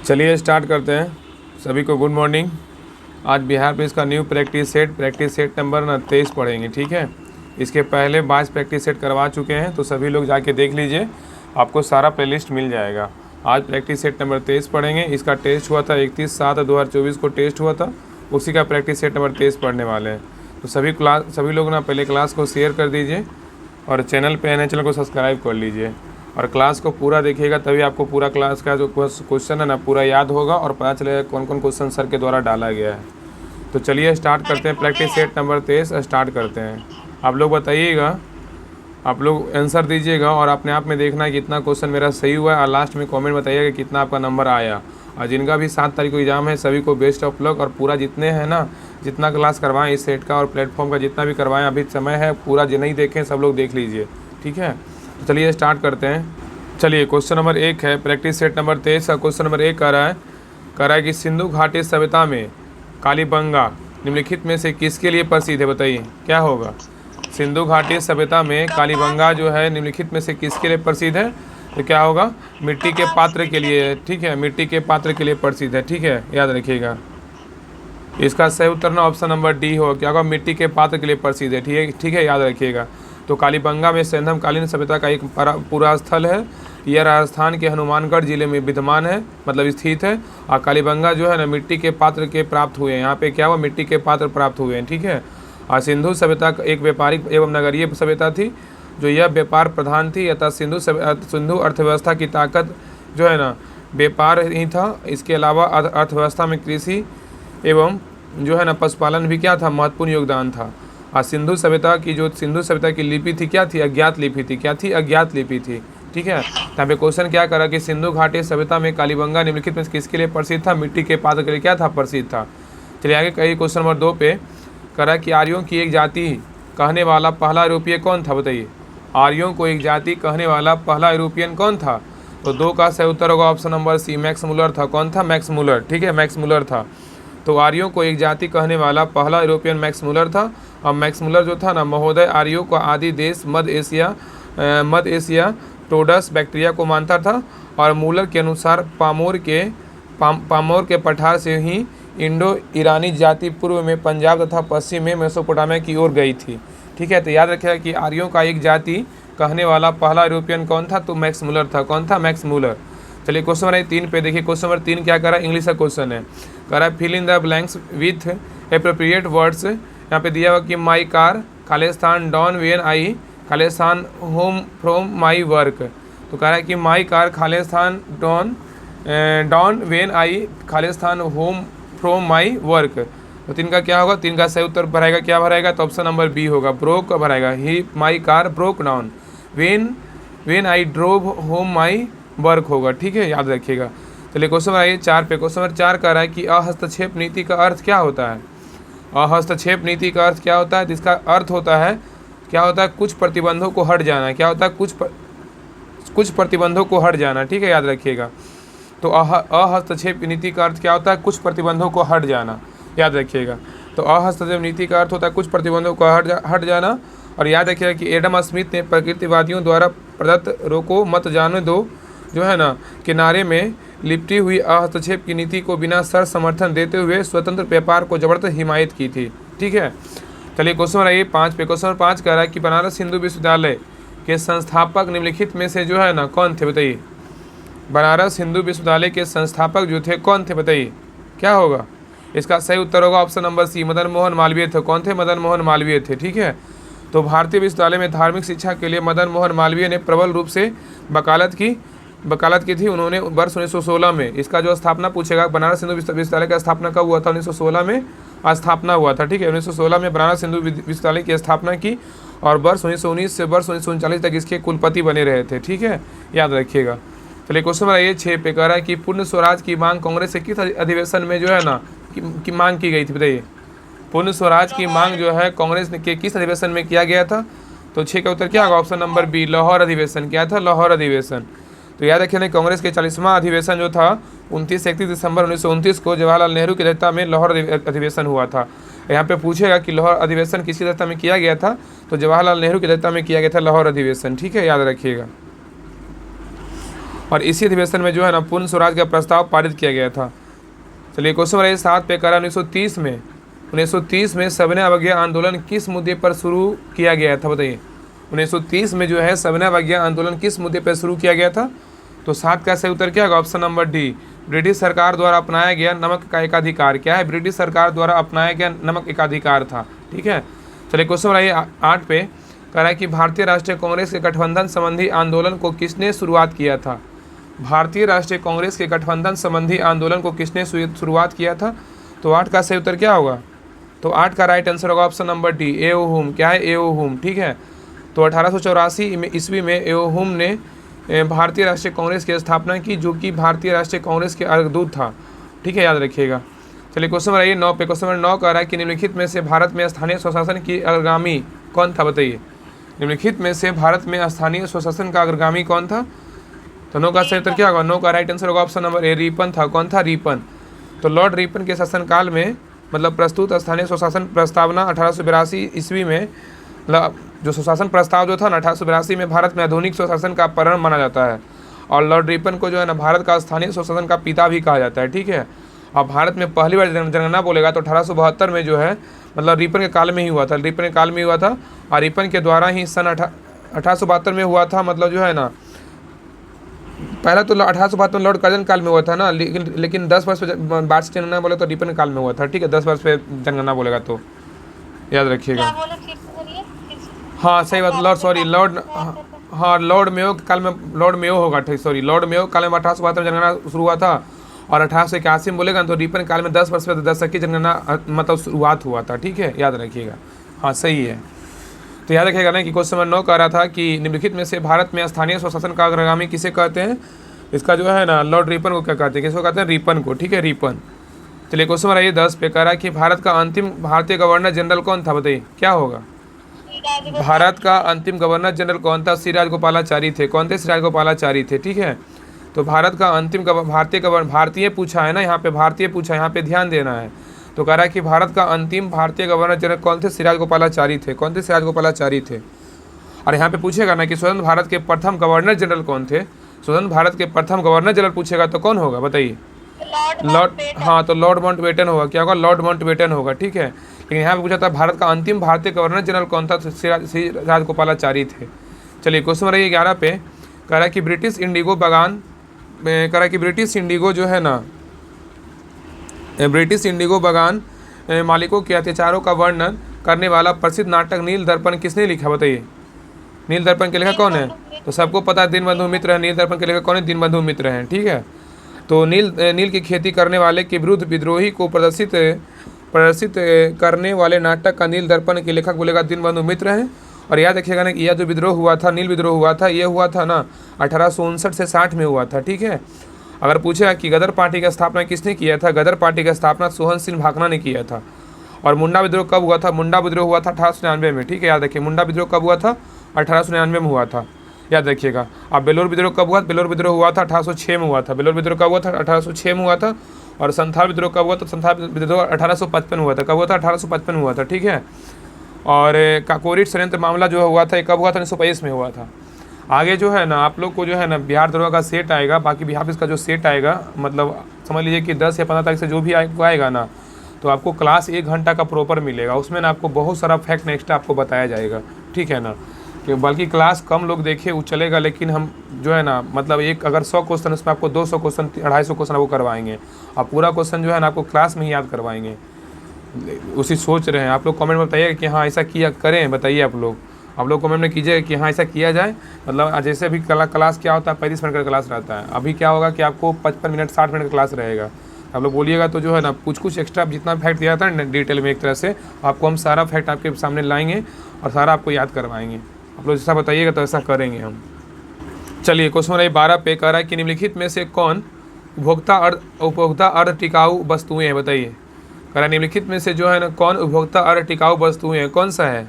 चलिए स्टार्ट करते हैं। सभी को गुड मॉर्निंग। आज बिहार पुलिस का न्यू प्रैक्टिस सेट नंबर 23 पढ़ेंगे, ठीक है। इसके पहले 22 प्रैक्टिस सेट करवा चुके हैं, तो सभी लोग जाके देख लीजिए, आपको सारा प्लेलिस्ट मिल जाएगा। आज प्रैक्टिस सेट नंबर 23 पढ़ेंगे। इसका टेस्ट हुआ था 31/7/2024 को टेस्ट हुआ था, उसी का प्रैक्टिस सेट नंबर 23 पढ़ने वाले हैं। तो सभी लोग ना पहले क्लास को शेयर कर दीजिए और चैनल पे नए चैनल को सब्सक्राइब कर लीजिए और क्लास को पूरा देखिएगा, तभी आपको पूरा क्लास का जो क्वेश्चन है ना पूरा याद होगा और पता चलेगा कौन कौन क्वेश्चन सर के द्वारा डाला गया है। तो चलिए स्टार्ट करते हैं। प्रैक्टिस सेट नंबर 23 स्टार्ट करते हैं। आप लोग बताइएगा, आप लोग आंसर दीजिएगा और अपने आप में देखना है कितना क्वेश्चन मेरा सही हुआ है और लास्ट में कमेंट बताइएगा कि कितना आपका नंबर आया। और जिनका भी 7 तारीख को एग्ज़ाम है सभी को बेस्ट ऑफ लक। और पूरा जितने हैं ना, जितना क्लास करवाएं इस सेट का और प्लेटफॉर्म का जितना भी करवाएं, अभी समय है, पूरा जो नहीं देखें सब लोग देख लीजिए, ठीक है। तो चलिए स्टार्ट करते हैं। चलिए क्वेश्चन नंबर 1 है प्रैक्टिस सेट नंबर 23 का। क्वेश्चन नंबर 1 कह रहा है कि सिंधु घाटी सभ्यता में कालीबंगा निम्नलिखित में से किसके लिए प्रसिद्ध है? बताइए क्या होगा। सिंधु घाटी सभ्यता में कालीबंगा जो है निम्नलिखित में से किसके लिए प्रसिद्ध है? तो क्या होगा? मिट्टी के पात्र के लिए, ठीक है, मिट्टी के पात्र के लिए प्रसिद्ध है, ठीक है, याद रखिएगा। इसका सही उत्तर ना ऑप्शन नंबर डी हो, क्या होगा? मिट्टी के पात्र के लिए प्रसिद्ध है, ठीक है, याद रखिएगा। तो कालीबंगा में सैंधवकालीन सभ्यता का एक पूरा स्थल है। यह राजस्थान के हनुमानगढ़ जिले में विद्यमान है, मतलब स्थित है। और कालीबंगा जो है ना मिट्टी के पात्र के प्राप्त हुए हैं। यहाँ पे क्या हुआ? मिट्टी के पात्र प्राप्त हुए हैं, ठीक है। और सिंधु सभ्यता एक व्यापारिक एवं नगरीय सभ्यता थी, जो यह व्यापार प्रधान थी। अतः सिंधु अर्थव्यवस्था की ताकत जो है ना व्यापार ही था। इसके अलावा अर्थव्यवस्था में कृषि एवं जो है ना पशुपालन भी क्या था? महत्वपूर्ण योगदान था। और सिंधु सभ्यता की लिपि थी, क्या थी? अज्ञात लिपि थी। क्या थी? अज्ञात लिपि थी, ठीक है। यहाँ पे क्वेश्चन क्या करा कि सिंधु घाटी सभ्यता में कालीबंगा निम्नलिखित में किसके लिए प्रसिद्ध था? मिट्टी के पात्र के लिए क्या था? प्रसिद्ध था। चलिए आगे कहिए। क्वेश्चन नंबर 2 पे करा कि आर्यों की एक जाति कहने वाला पहला यूरोपीय कौन था? बताइए। आर्यों को एक जाति कहने वाला पहला यूरोपियन कौन था? तो 2 का सही उत्तर होगा option number C, Max Muller था। कौन था? मैक्स मुलर, ठीक है, मैक्स मुलर था। तो आर्यों को एक जाति कहने वाला पहला यूरोपियन मैक्स मुलर था। और मैक्स मुलर जो था ना महोदय आर्यों का आदि देश मध्य एशिया टोडस बैक्टीरिया को मानता था। और मूलर के अनुसार पामोर के पठार से ही इंडो ईरानी जाति पूर्व में पंजाब तथा पश्चिम में मेसोपोटामिया की ओर गई थी, ठीक है। तो याद रखिएगा कि आर्यों का एक जाति कहने वाला पहला यूरोपियन कौन था? तो मैक्स मुलर था। कौन था? Max Muller. चलिए क्वेश्चन नंबर 3 पे देखिए। क्वेश्चन नंबर 3 क्या करा? इंग्लिश का क्वेश्चन है। कह रहा है fill in the blanks with appropriate words. यहाँ पे दिया हुआ कि माई कार खालिस्तान डॉन वेन आई खालिस्तान होम फ्रॉम माई वर्क। तो कह रहा है कि माई कार खालिस्तान डॉन वेन आई खालिस्तान होम फ्रॉम माई वर्क। तो 3 का क्या होगा? 3 का सही उत्तर भराएगा, क्या भराएगा? तो ऑप्शन नंबर बी होगा, ब्रोक भराएगा। He my car broke down when I drove home my work होगा, ठीक है, याद रखिएगा। चलिए क्वेश्चन नंबर 4 पे। क्वेश्चन नंबर 4 कह रहा है कि अहस्तक्षेप नीति का अर्थ क्या होता है? अहस्तक्षेप नीति का अर्थ क्या होता है? जिसका अर्थ होता है क्या होता है? कुछ प्रतिबंधों को हट जाना। क्या होता है? कुछ प्रतिबंधों को हट जाना, ठीक है, याद रखिएगा। तो अहस्तक्षेप नीति का अर्थ क्या होता है? कुछ प्रतिबंधों को हट जाना, याद रखिएगा। तो अहस्तक्षेप नीति का अर्थ होता है कुछ प्रतिबंधों को हट जाना। और याद रखिएगा कि एडम स्मिथ ने प्रकृतिवादियों द्वारा प्रदत्त रोको मत जाने दो जो है ना किनारे में लिपटी हुई हस्तक्षेप की नीति को बिना सर समर्थन देते हुए स्वतंत्र व्यापार को जबरदस्त हिमायत की थी, ठीक है। चलिए क्वेश्चन नंबर 5 पे। क्वेश्चन नंबर 5 कह रहा है कि बनारस हिंदू विश्वविद्यालय के संस्थापक निम्नलिखित में से जो है ना कौन थे? बताइए। बनारस हिंदू विश्वविद्यालय के संस्थापक जो थे कौन थे? बताइए क्या होगा? इसका सही उत्तर होगा option number C, Madan Mohan Malviya थे। कौन थे? मदन मोहन मालवीय थे, ठीक है। तो भारतीय विश्वविद्यालय में धार्मिक शिक्षा के लिए मदन मोहन मालवीय ने प्रबल रूप से वकालत की थी। उन्होंने वर्ष 1916 में, इसका जो स्थापना पूछेगा, बनारस हिंदू विश्वविद्यालय का स्थापना कब हुआ था? 1916 में स्थापना हुआ था, ठीक है। 1916 में बनारस हिंदू विश्वविद्यालय की स्थापना की और वर्ष 1919 से वर्ष 1939 तक इसके कुलपति बने रहे थे, ठीक है, याद रखिएगा। चलिए क्वेश्चन नंबर 6 पे कह रहा है कि पूर्ण स्वराज की मांग कांग्रेस से किस अधिवेशन में जो है ना की मांग की गई थी? बताइए। पूर्ण स्वराज की मांग जो है कांग्रेस के किस अधिवेशन में किया गया था? तो 6 का उत्तर क्या होगा? ऑप्शन नंबर बी, लाहौर अधिवेशन। क्या था? लाहौर अधिवेशन। तो याद रखिए कांग्रेस के 40वां अधिवेशन जो था 29-31 दिसंबर 1929 को जवाहरलाल नेहरू की अध्यक्षता में लाहौर अधिवेशन हुआ था। यहाँ पे पूछेगा कि लाहौर अधिवेशन किसकी अध्यक्षता में किया गया था? तो जवाहरलाल नेहरू की अध्यक्षता में किया गया था लाहौर अधिवेशन, ठीक है, याद रखिएगा। और इसी अधिवेशन में जो है ना पूर्ण स्वराज का प्रस्ताव पारित किया गया था। चलिए क्वेश्चन नंबर 7 पे करा 1930 में सविनय अवज्ञा आंदोलन किस मुद्दे पर शुरू किया गया था, बताइए। 1930 में जो है सविनय अवज्ञा आंदोलन किस मुद्दे पर शुरू किया गया था? तो 7 का सही उत्तर क्या होगा? ऑप्शन नंबर डी, ब्रिटिश सरकार द्वारा अपनाया गया नमक का एकाधिकार। क्या है? ब्रिटिश सरकार द्वारा अपनाया गया नमक एकाधिकार था। ठीक है, चलिए क्वेश्चन नंबर 8 पे कह रहा है कि भारतीय राष्ट्रीय कांग्रेस के गठबंधन संबंधी आंदोलन को किसने शुरुआत किया था? भारतीय राष्ट्रीय कांग्रेस के गठबंधन संबंधी आंदोलन को किसने शुरुआत किया था? तो 8 का सही उत्तर क्या होगा? तो 8 का राइट आंसर होगा ऑप्शन नंबर डी, एओ हुम। क्या है? एओ हुम। ठीक है, तो 1884 ईस्वी में एओ हुम ने भारतीय राष्ट्रीय कांग्रेस की स्थापना की, जो कि भारतीय राष्ट्रीय कांग्रेस के अग्रदूत था। ठीक है, याद रखिएगा। चलिए क्वेश्चन नंबर 9 पे, क्वेश्चन नंबर 9 कह रहा है कि निम्नलिखित में से भारत में स्थानीय स्वशासन की अग्रगामी कौन था, बताइए। निम्नलिखित में से भारत में स्थानीय स्वशासन का अग्रगामी कौन था? तो 9 का सही उत्तर क्या होगा? 9 का राइट आंसर होगा ऑप्शन नंबर ए, रिपन था। कौन था? रिपन। तो लॉर्ड रिपन के शासनकाल में मतलब प्रस्तुत स्थानीय स्वशासन प्रस्तावना 1882 ईस्वी में, मतलब जो स्वशासन प्रस्ताव जो था ना 1882 में भारत में आधुनिक स्वशासन का प्रारंभ माना जाता है। और लॉर्ड रिपन को जो है ना भारत का स्थानीय स्वशासन का पिता भी कहा जाता है। ठीक है, और भारत में पहली बार जनगणना बोलेगा तो 1872 में जो है मतलब रिपन के काल में ही हुआ था। रिपन के काल में हुआ था और रिपन के द्वारा ही सन 1872 में हुआ था। मतलब जो है ना पहला तो 1872 में लॉर्ड कर्जन काल में हुआ था ना, लेकिन 10 वर्ष पे वार्षिक जनगणना बोले तो रिपन काल में हुआ था। ठीक है, 10 वर्ष पे जनगणना बोलेगा तो याद रखिएगा। हाँ सही बात, लॉर्ड मेयो काल में, लॉर्ड मेयो होगा, ठीक, सॉरी, लॉर्ड मेयो काल में 1872 में जनगणना शुरू हुआ था और 1881 में बोलेगा तो रिपन काल में 10 वर्ष पे 10 की जनगणना मतलब शुरुआत हुआ था। ठीक है, याद रखिएगा। हाँ सही है, तो याद रखिएगा ना कि क्वेश्चन नंबर 9 कह रहा था कि निम्नलिखित में से भारत में स्थानीय स्वशासन का अग्रगामी किसे कहते हैं? इसका जो है ना लॉर्ड रिपन को क्या कहते हैं? किसको कहते हैं? रिपन को। ठीक है, रिपन। चलिए क्वेश्चन नंबर 10 पे कह रहा है कि भारत का अंतिम भारतीय गवर्नर जनरल कौन था, बताइए क्या होगा? भारत का अंतिम गवर्नर जनरल कौन था? श्री राजगोपालाचारी थे। कौन थे? श्री राजगोपालाचारी थे। ठीक है, तो भारत का अंतिम भारतीय पूछा है ना, यहाँ पे भारतीय पूछा है, यहाँ पे ध्यान देना है। तो कह रहा है कि भारत का अंतिम भारतीय गवर्नर जनरल कौन थे? श्री राजगोपालाचारी थे। कौन थे? श्री राजगोपालाचारी थे। और यहाँ पे पूछेगा ना कि स्वतंत्र भारत के प्रथम गवर्नर जनरल कौन थे? स्वतंत्र भारत के प्रथम गवर्नर जनरल पूछेगा तो कौन होगा, बताइए। लॉर्ड, हाँ तो लॉर्ड माउंटबेटन होगा। क्या होगा? लॉर्ड माउंटबेटन होगा। ठीक है, लेकिन यहाँ पे पूछा था भारत का अंतिम भारतीय गवर्नर जनरल कौन था? तो श्री राजगोपालाचारी थे। चलिए क्वेश्चन नंबर 11 पे कह रहा है कि ब्रिटिश इंडिगो बागान में कह रहा है कि ब्रिटिश इंडिगो जो है ना, ब्रिटिश इंडिगो बागान मालिकों के अत्याचारों का वर्णन करने वाला प्रसिद्ध नाटक नील दर्पण किसने लिखा, बताइए। नील दर्पण के लेखक कौन है? तो सबको पता है दीनबंधु मित्र है। नील दर्पण के लेखक कौन है? दीनबंधु मित्र हैं। ठीक है, तो नील की खेती करने वाले के विरुद्ध विद्रोही को प्रदर्शित करने वाले नाटक का नील दर्पण के लेखक बोलेगा दीनबंधु मित्र हैं। और याद रखिएगा ना कि यह जो विद्रोह हुआ था, नील विद्रोह हुआ था, ये हुआ था ना 1859 से 60 में हुआ था। ठीक है, अगर पूछेगा कि गदर पार्टी का स्थापना किसने किया था? गदर पार्टी का स्थापना सोहन सिंह भाकना ने किया था। और मुंडा विद्रोह कब हुआ था? मुंडा विद्रोह हुआ था 1899 में। ठीक है, याद रखिए मुंडा विद्रोह कब हुआ था? 1899 में हुआ था, याद रखिएगा। अब बेलोर विद्रोह कब हुआ? बेलोर विद्रोह हुआ था 1806 में हुआ था। बेलोर विद्रोह कब हुआ था? 1806 में हुआ था। और संथाल विद्रोह कब हुआ? तो संथाल विद्रोह 1855 में हुआ था। कब हुआ था? 1855 में हुआ था। ठीक है, और काकोरी षड्यंत्र मामला जो हुआ था कब हुआ था? 1922 में हुआ था। आगे जो है ना आप लोग को जो है ना बिहार दरोगा का सेट आएगा, बाकी बिहार पुलिस का जो सेट आएगा, मतलब समझ लीजिए कि 10 या 15 तारीख से जो भी आएगा ना, तो आपको क्लास 1 घंटा का प्रॉपर मिलेगा। उसमें ना आपको बहुत सारा फैक्ट नेक्स्ट आपको बताया जाएगा। ठीक है ना, कि बल्कि क्लास कम लोग देखे वो चलेगा, लेकिन हम जो है ना मतलब एक अगर 100 क्वेश्चन उसमें आपको 200 क्वेश्चन 250 क्वेश्चन आपको करवाएंगे और पूरा क्वेश्चन जो है ना आपको क्लास में ही याद करवाएंगे। उसी सोच रहे हैं आप लोग, कमेंट में बताइए कि हाँ ऐसा किया करें। बताइए आप लोग कमेंट में कीजिए कि हाँ ऐसा किया जाए। मतलब जैसे अभी क्लास क्या होता है 35 मिनट का क्लास रहता है, अभी क्या होगा कि आपको 55 मिनट 60 मिनट का क्लास रहेगा। आप लोग बोलिएगा तो जो है ना कुछ एक्स्ट्रा जितना फैक्ट दिया था ना डिटेल में एक तरह से आपको हम सारा फैक्ट आपके सामने लाएंगे और सारा आपको याद करवाएंगे। आप लोग जैसा बताइएगा तो ऐसा करेंगे हम। चलिए क्वेश्चन नंबर 12 पे कह रहा है कि निम्नलिखित में से कौन उपभोक्ता अर्ध टिकाऊ वस्तुएं हैं, बताइए। कह रहा है निम्नलिखित में से जो है ना कौन उपभोक्ता अर्ध टिकाऊ वस्तुएं हैं, कौन सा है?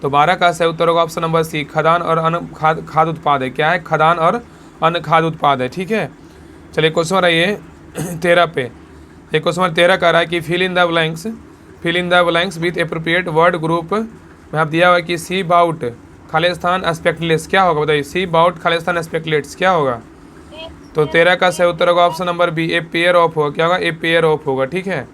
तो 12 का सही उत्तर होगा ऑप्शन नंबर सी, खदान और अन्न खाद्य उत्पाद है। क्या है? खदान और अन्न खाद्य उत्पाद है। ठीक है, चलिए क्वेश्चन नंबर ये 13 पे, ये क्वेश्चन नंबर 13 कह रहा है कि fill in the blanks with appropriate word group में आप दिया हुआ कि सी बाउट खालिस्तान एस्पेक्टलेट्स क्या होगा, बताइए। सी बाउट खालिस्तान एस्पेक्टलेट्स क्या होगा? तो 13 का सही उत्तर होगा option number B, a pair of होगा। क्या होगा? ए पेयर ऑफ होगा। ठीक है,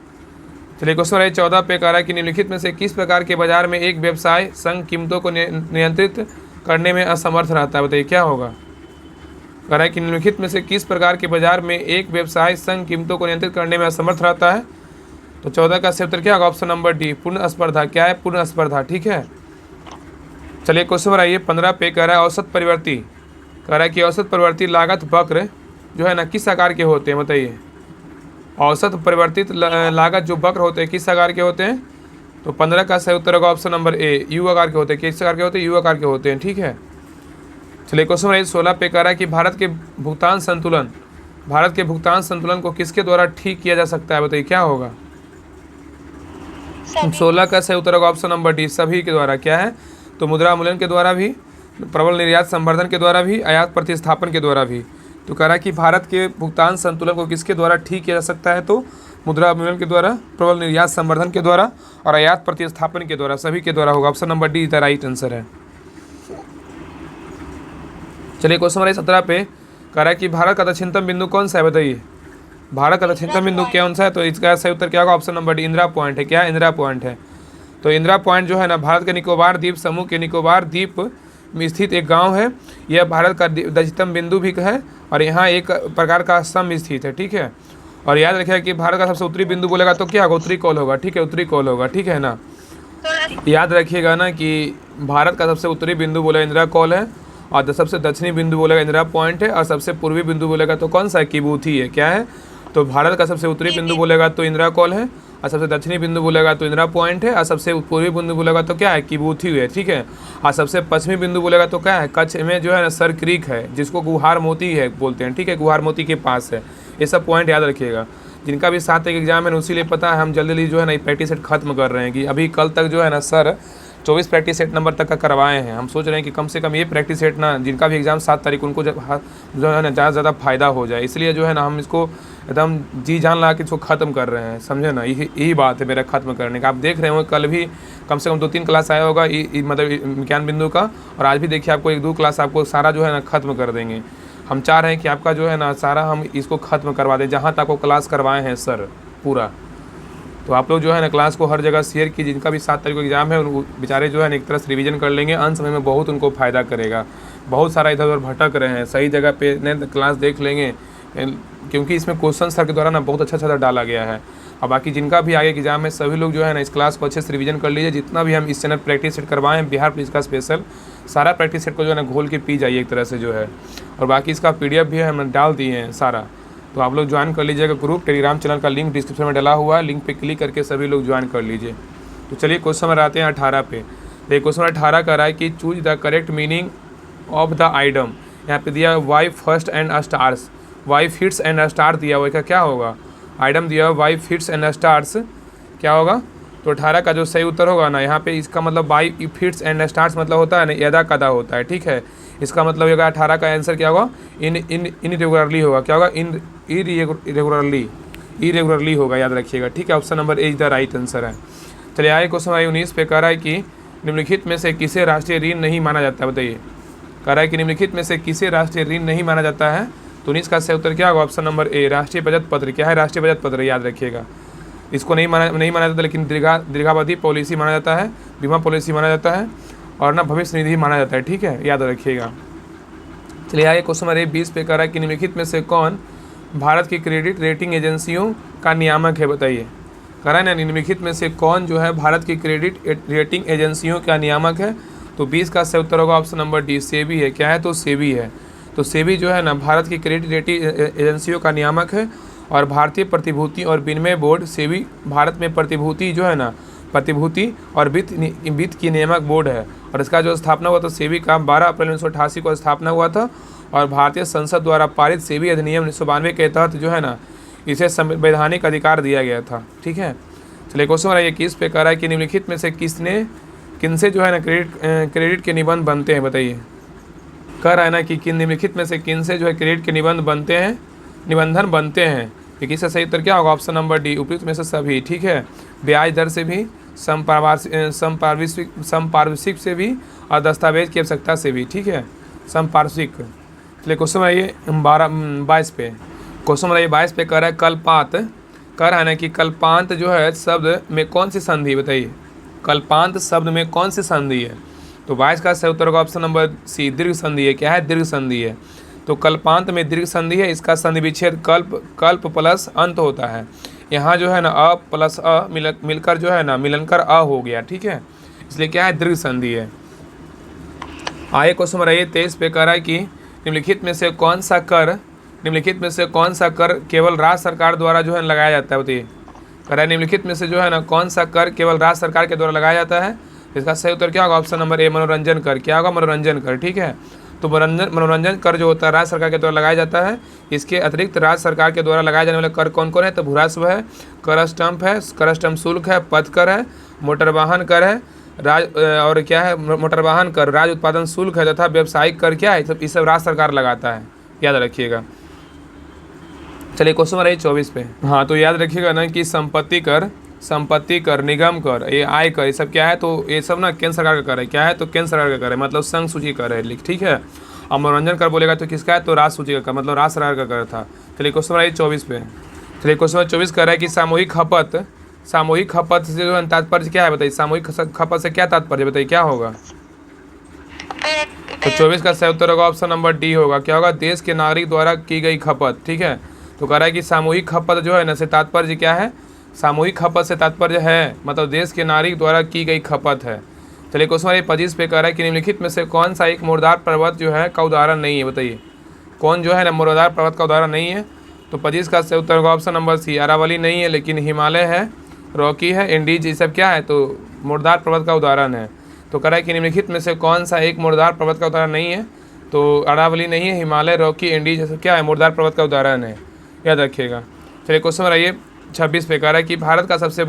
चलिए क्वेश्चन है 14 पे कह रहा है कि निम्नलिखित में से किस प्रकार के बाजार में एक व्यवसाय संघ कीमतों को नियंत्रित करने में असमर्थ रहता है? बताइए क्या होगा। कह रहा है कि निम्नलिखित में से किस प्रकार के बाजार में एक व्यवसाय संघ कीमतों को नियंत्रित करने में असमर्थ रहता है? तो 14 का सही उत्तर क्या होगा? ऑप्शन नंबर डी, पूर्ण स्पर्धा। क्या है? पूर्ण स्पर्धा। ठीक है, चलिए क्वेश्चन नंबर आइए 15 पे कह रहा है औसत परिवर्ती। कह रहा है कि औसत परिवर्ती लागत वक्र जो है ना किस आकार के होते हैं? बताइए। औसत परिवर्तित लागत जो वक्र होते हैं किस आकार के होते हैं? तो 15 का सही उत्तर होगा ऑप्शन नंबर ए, यू आकार के होते हैं। किस आकार के होते हैं? यू आकार के होते हैं। ठीक है, चलिए क्वेश्चन नंबर 16 पे कह रहा है कि भारत के भुगतान संतुलन को किसके द्वारा ठीक किया जा सकता है? बताइए क्या होगा। 16 का सही उत्तर होगा ऑप्शन नंबर डी, सभी के द्वारा। क्या है? तो मुद्रा मूल्यन के द्वारा भी, प्रबल निर्यात संवर्धन के द्वारा भी, आयात प्रतिस्थापन के द्वारा भी। तो कह रहा है कि भारत के भुगतान संतुलन को किसके द्वारा ठीक किया जा सकता है? तो मुद्रा मूल्यन के द्वारा, प्रबल निर्यात संवर्धन के द्वारा और आयात प्रतिस्थापन के द्वारा, सभी के द्वारा होगा। Option number D the right answer है। चलिए क्वेश्चन नंबर 17 पे कह रहा है कि भारत का दक्षिणतम बिंदु कौन सा है? बताइए। भारत का दक्षिणतम बिंदु कौन सा है? तो इसका सही उत्तर क्या होगा? Option number D, Indira point है। क्या है? इंदिरा पॉइंट है। तो इंदिरा पॉइंट जो है ना भारत के निकोबार द्वीप समूह के निकोबार द्वीप में स्थित एक गांव है। यह भारत का दक्षिणतम बिंदु भी है और यहाँ एक प्रकार का स्तंभ स्थित है। ठीक है, और याद रखिएगा कि भारत का सबसे उत्तरी बिंदु बोलेगा तो क्या होगा? उत्तरी कोल होगा। ठीक है, उत्तरी कोल होगा। ठीक है ना, याद रखिएगा ना कि भारत का सबसे उत्तरी बिंदु बोलेगा इंदिरा कोल है, और सबसे दक्षिणी बिंदु बोलेगा इंदिरा पॉइंट है, और सबसे पूर्वी बिंदु बोलेगा तो कौन सा है? किबूथी है। क्या है? तो भारत का सबसे उत्तरी बिंदु बोलेगा तो इंदिरा कोल है, और सबसे दक्षिणी बिंदु बोलेगा तो इंदिरा पॉइंट है, और सबसे पूर्वी बिंदु बोलेगा तो क्या है? किबूथी है। ठीक है, और सबसे पश्चिमी बिंदु बोलेगा तो क्या है? कच्छ में जो है ना सर क्रीक है, जिसको गुहार मोती है बोलते हैं। ठीक है, गुहार मोती के पास है। ये सब पॉइंट याद रखिएगा। जिनका भी 7 एग्जाम है ना, उसी लिए पता है हम जल्दी जो है ना प्रैक्टिस सेट खत्म कर रहे हैं कि अभी कल तक जो है ना सर 24 प्रैक्टिस सेट नंबर तक का करवाए हैं। हम सोच रहे हैं कि कम से कम ये प्रैक्टिस सेट ना जिनका भी एग्ज़ाम 7 तारीख उनको जो है ना ज़्यादा ज़्यादा फ़ायदा हो जाए, इसलिए जो है ना हम इसको एकदम जी जान लगा के इसको ख़त्म कर रहे हैं। समझे ना, यही बात है मेरा ख़त्म करने का। आप देख रहे हो कल भी कम से कम 2-3 क्लास आया होगा मतलब विज्ञान बिंदु का, और आज भी देखिए आपको 1-2 क्लास आपको सारा जो है ना ख़त्म कर देंगे। हम चाह रहे हैं कि आपका जो है ना सारा हम इसको ख़त्म करवा दें, जहाँ तक वो क्लास करवाए हैं सर पूरा। तो आप लोग जो है ना क्लास को हर जगह शेयर कीजिए। जिनका भी 7 तारीख को एग्जाम है उन बेचारे जो है ना एक तरह से रिवीजन कर लेंगे, अंत समय में बहुत उनको फ़ायदा करेगा। बहुत सारा इधर उधर भटक रहे हैं, सही जगह पे क्लास देख लेंगे, क्योंकि इसमें क्वेश्चन सर के द्वारा ना बहुत अच्छा डाला गया है। और बाकी जिनका भी आगे एग्जाम है सभी लोग जो है ना इस क्लास को अच्छे से रिवीजन कर लीजिए। जितना भी हम इस चैनल प्रैक्टिस सेट करवाएं हैं बिहार पुलिस का स्पेशल, सारा प्रैक्टिस सेट को जो है ना घोल के पी जाइए एक तरह से जो है। और बाकी इसका PDF भी हमने डाल दिए हैं सारा, तो आप लोग ज्वाइन कर लीजिएगा ग्रुप। टेलीग्राम चैनल का लिंक डिस्क्रिप्शन में डाला हुआ है, लिंक पे क्लिक करके सभी लोग ज्वाइन कर लीजिए। तो चलिए क्वेश्चन नंबर आते हैं 18 पे। देखिए क्वेश्चन नंबर 18 कर रहा है कि choose the correct meaning of the item. यहाँ पे दिया why first and stars, why fits and star दिया हुआ है, क्या होगा? आइटम दिया हुआ वाई फिट्स एंड स्टार्स, क्या होगा? तो 18 का जो सही उत्तर होगा ना, यहाँ पे इसका मतलब वाई फिट्स एंड स्टार्स मतलब होता है ना यदा कदा होता है। ठीक है, इसका मतलब होगा 18 का आंसर क्या होगा? इनरेगुलरली होगा। क्या होगा? इरेगुलरली होगा, याद रखिएगा। ठीक है, option number A is the right answer है। चलिए आए क्वेश्चन नंबर 19 पे कह रहा है कि निम्नलिखित में से किसे राष्ट्रीय ऋण नहीं माना जाता है? बताइए। कह रहा है कि निम्नलिखित में से किसे राष्ट्रीय ऋण नहीं माना जाता है? तो 19 का सही उत्तर क्या होगा? ऑप्शन नंबर ए, राष्ट्रीय बचत पत्र। क्या है? राष्ट्रीय बचत पत्र, याद रखिएगा। इसको नहीं माना जाता, लेकिन दीर्घावधि पॉलिसी माना जाता है, बीमा पॉलिसी माना जाता है, और ना भविष्य निधि माना जाता है। ठीक है, याद रखिएगा। चलिए आगे क्वेश्चन नंबर 20 पे कह रहा है कि निम्नलिखित में से कौन भारत की क्रेडिट रेटिंग एजेंसियों का नियामक है? बताइए। कह रहा है ना निम्नलिखित में से कौन जो है भारत की क्रेडिट रेटिंग एजेंसियों का नियामक है? तो 20 का सही उत्तर होगा ऑप्शन नंबर डी, सेबी है। क्या है? तो सेबी है। तो सेबी जो है ना भारत की क्रेडिट रेटिंग एजेंसियों का नियामक है, और भारतीय प्रतिभूति और विनिमय बोर्ड सेबी भारत में प्रतिभूति जो है ना प्रतिभूति और वित्त की नियामक बोर्ड है। और इसका जो स्थापना हुआ तो सेबी का 12 अप्रैल 1988 को स्थापना हुआ था, और भारतीय संसद द्वारा पारित सेबी अधिनियम 1992 के तहत जो है ना इसे संवैधानिक अधिकार दिया गया था। ठीक है, चलिए क्वेश्चन नंबर 21 पे कह रहा है कि निम्नलिखित में से किनसे जो है ना क्रेडिट के निबंध बनते हैं? बताइए। कह रहा है ना कि निम्नलिखित में से किनसे जो है क्रेडिट के निबंधन बनते हैं? कि इसका सही उत्तर क्या होगा? ऑप्शन नंबर डी, उपयुक्त में से सभी। ठीक है, ब्याज दर से भी, समपार्श्विक से भी, और दस्तावेज की आवश्यकता से भी। ठीक है, समपार्श्विक। चलिए क्वेश्चन आइए 22 पे। क्वेश्चन आइए 22 पे कह रहा है कल्पांत, कह रहा है ना कि कल्पांत जो है शब्द में कौन सी संधि, बताइए कल्पांत शब्द में कौन सी संधि है। तो 22 का सही उत्तर का ऑप्शन नंबर सी, दीर्घ संधि है। क्या है? दीर्घ संधि है। तो कल्पांत में दीर्घ संधि है, इसका संधि विच्छेद कल्प, कल्प प्लस अंत होता है। यहाँ जो है ना अ प्लस अ मिलकर जो है ना मिलनकर अ हो गया, ठीक है, इसलिए क्या है? दीर्घ संधि है। आगे क्वेश्चन रहिए 23 पे कह रहा है कि निम्नलिखित में से कौन सा कर, निम्नलिखित में से कौन सा कर केवल राज्य सरकार द्वारा जो है लगाया जाता है, बताइए। कह रहा है निम्नलिखित में से जो है ना कौन सा कर केवल राज्य सरकार के द्वारा लगाया जाता है। इसका सही उत्तर क्या होगा? ऑप्शन नंबर ए, मनोरंजन कर। क्या होगा? मनोरंजन कर, ठीक है। तो मनोरंजन कर जो होता है राज्य सरकार के द्वारा लगाया जाता है। इसके अतिरिक्त राज्य सरकार के द्वारा लगाए जाने वाले कर कौन कौन है? तो भूरास्व है, कर स्टम्प है, कर स्टम्प शुल्क है, पथ कर है, मोटर वाहन कर है, और क्या है? मोटर वाहन कर, राज्य उत्पादन शुल्क है, तथा व्यवसायिक कर क्या है? ये सब राज्य सरकार लगाता है, याद रखिएगा। चलिए क्वेश्चन रही 24 पे। हाँ, तो याद रखिएगा ना कि संपत्ति कर, निगम कर, ये आय कर, ये सब क्या है? तो ये सब ना केंद्र सरकार का कर है। क्या है? तो केंद्र सरकार का कर है, मतलब संघ सूची कर है, ठीक है। अब मनोरंजन कर बोलेगा तो किसका है? तो राज्य सूची का कर, मतलब राज्य सरकार का कर था। चलिए क्वेश्चन रही 24 पे। चलिए क्वेश्चन 24 कर रहा है कि सामूहिक खपत से जो है तात्पर्य क्या है, बताइए। सामूहिक खपत से क्या तात्पर्य, बताइए क्या होगा? तो 24 का सही उत्तर होगा ऑप्शन नंबर डी होगा। क्या होगा? देश के नागरिक द्वारा की गई खपत, ठीक है। तो कह रहा है कि सामूहिक खपत जो है ना से तात्पर्य क्या है? सामूहिक खपत से तात्पर्य है मतलब देश के नागरिक द्वारा की गई खपत है। चलिए क्वेश्चन 25 पे कह रहा है कि निम्नलिखित में से कौन सा एक मुर्दार पर्वत जो है का उदाहरण नहीं है, बताइए। कौन जो है ना मुर्दार पर्वत का उदाहरण नहीं है? तो 25 का सही उत्तर होगा ऑप्शन नंबर सी, अरावली नहीं है, लेकिन हिमालय है, रॉकी है, इंडीज, ये सब क्या है? तो मुर्दार पर्वत का उदाहरण है। तो कह रहा है कि निम्नलिखित में से कौन सा एक मुर्दार पर्वत का उदाहरण नहीं है? तो अरावली नहीं है, हिमालय, रॉकी, इंडीज, ये सब क्या है? मुर्दार पर्वत का उदाहरण है, याद रखिएगा। चलिए क्वेश्चन रहिए 26 पे कह रहा है कि भारत का सबसे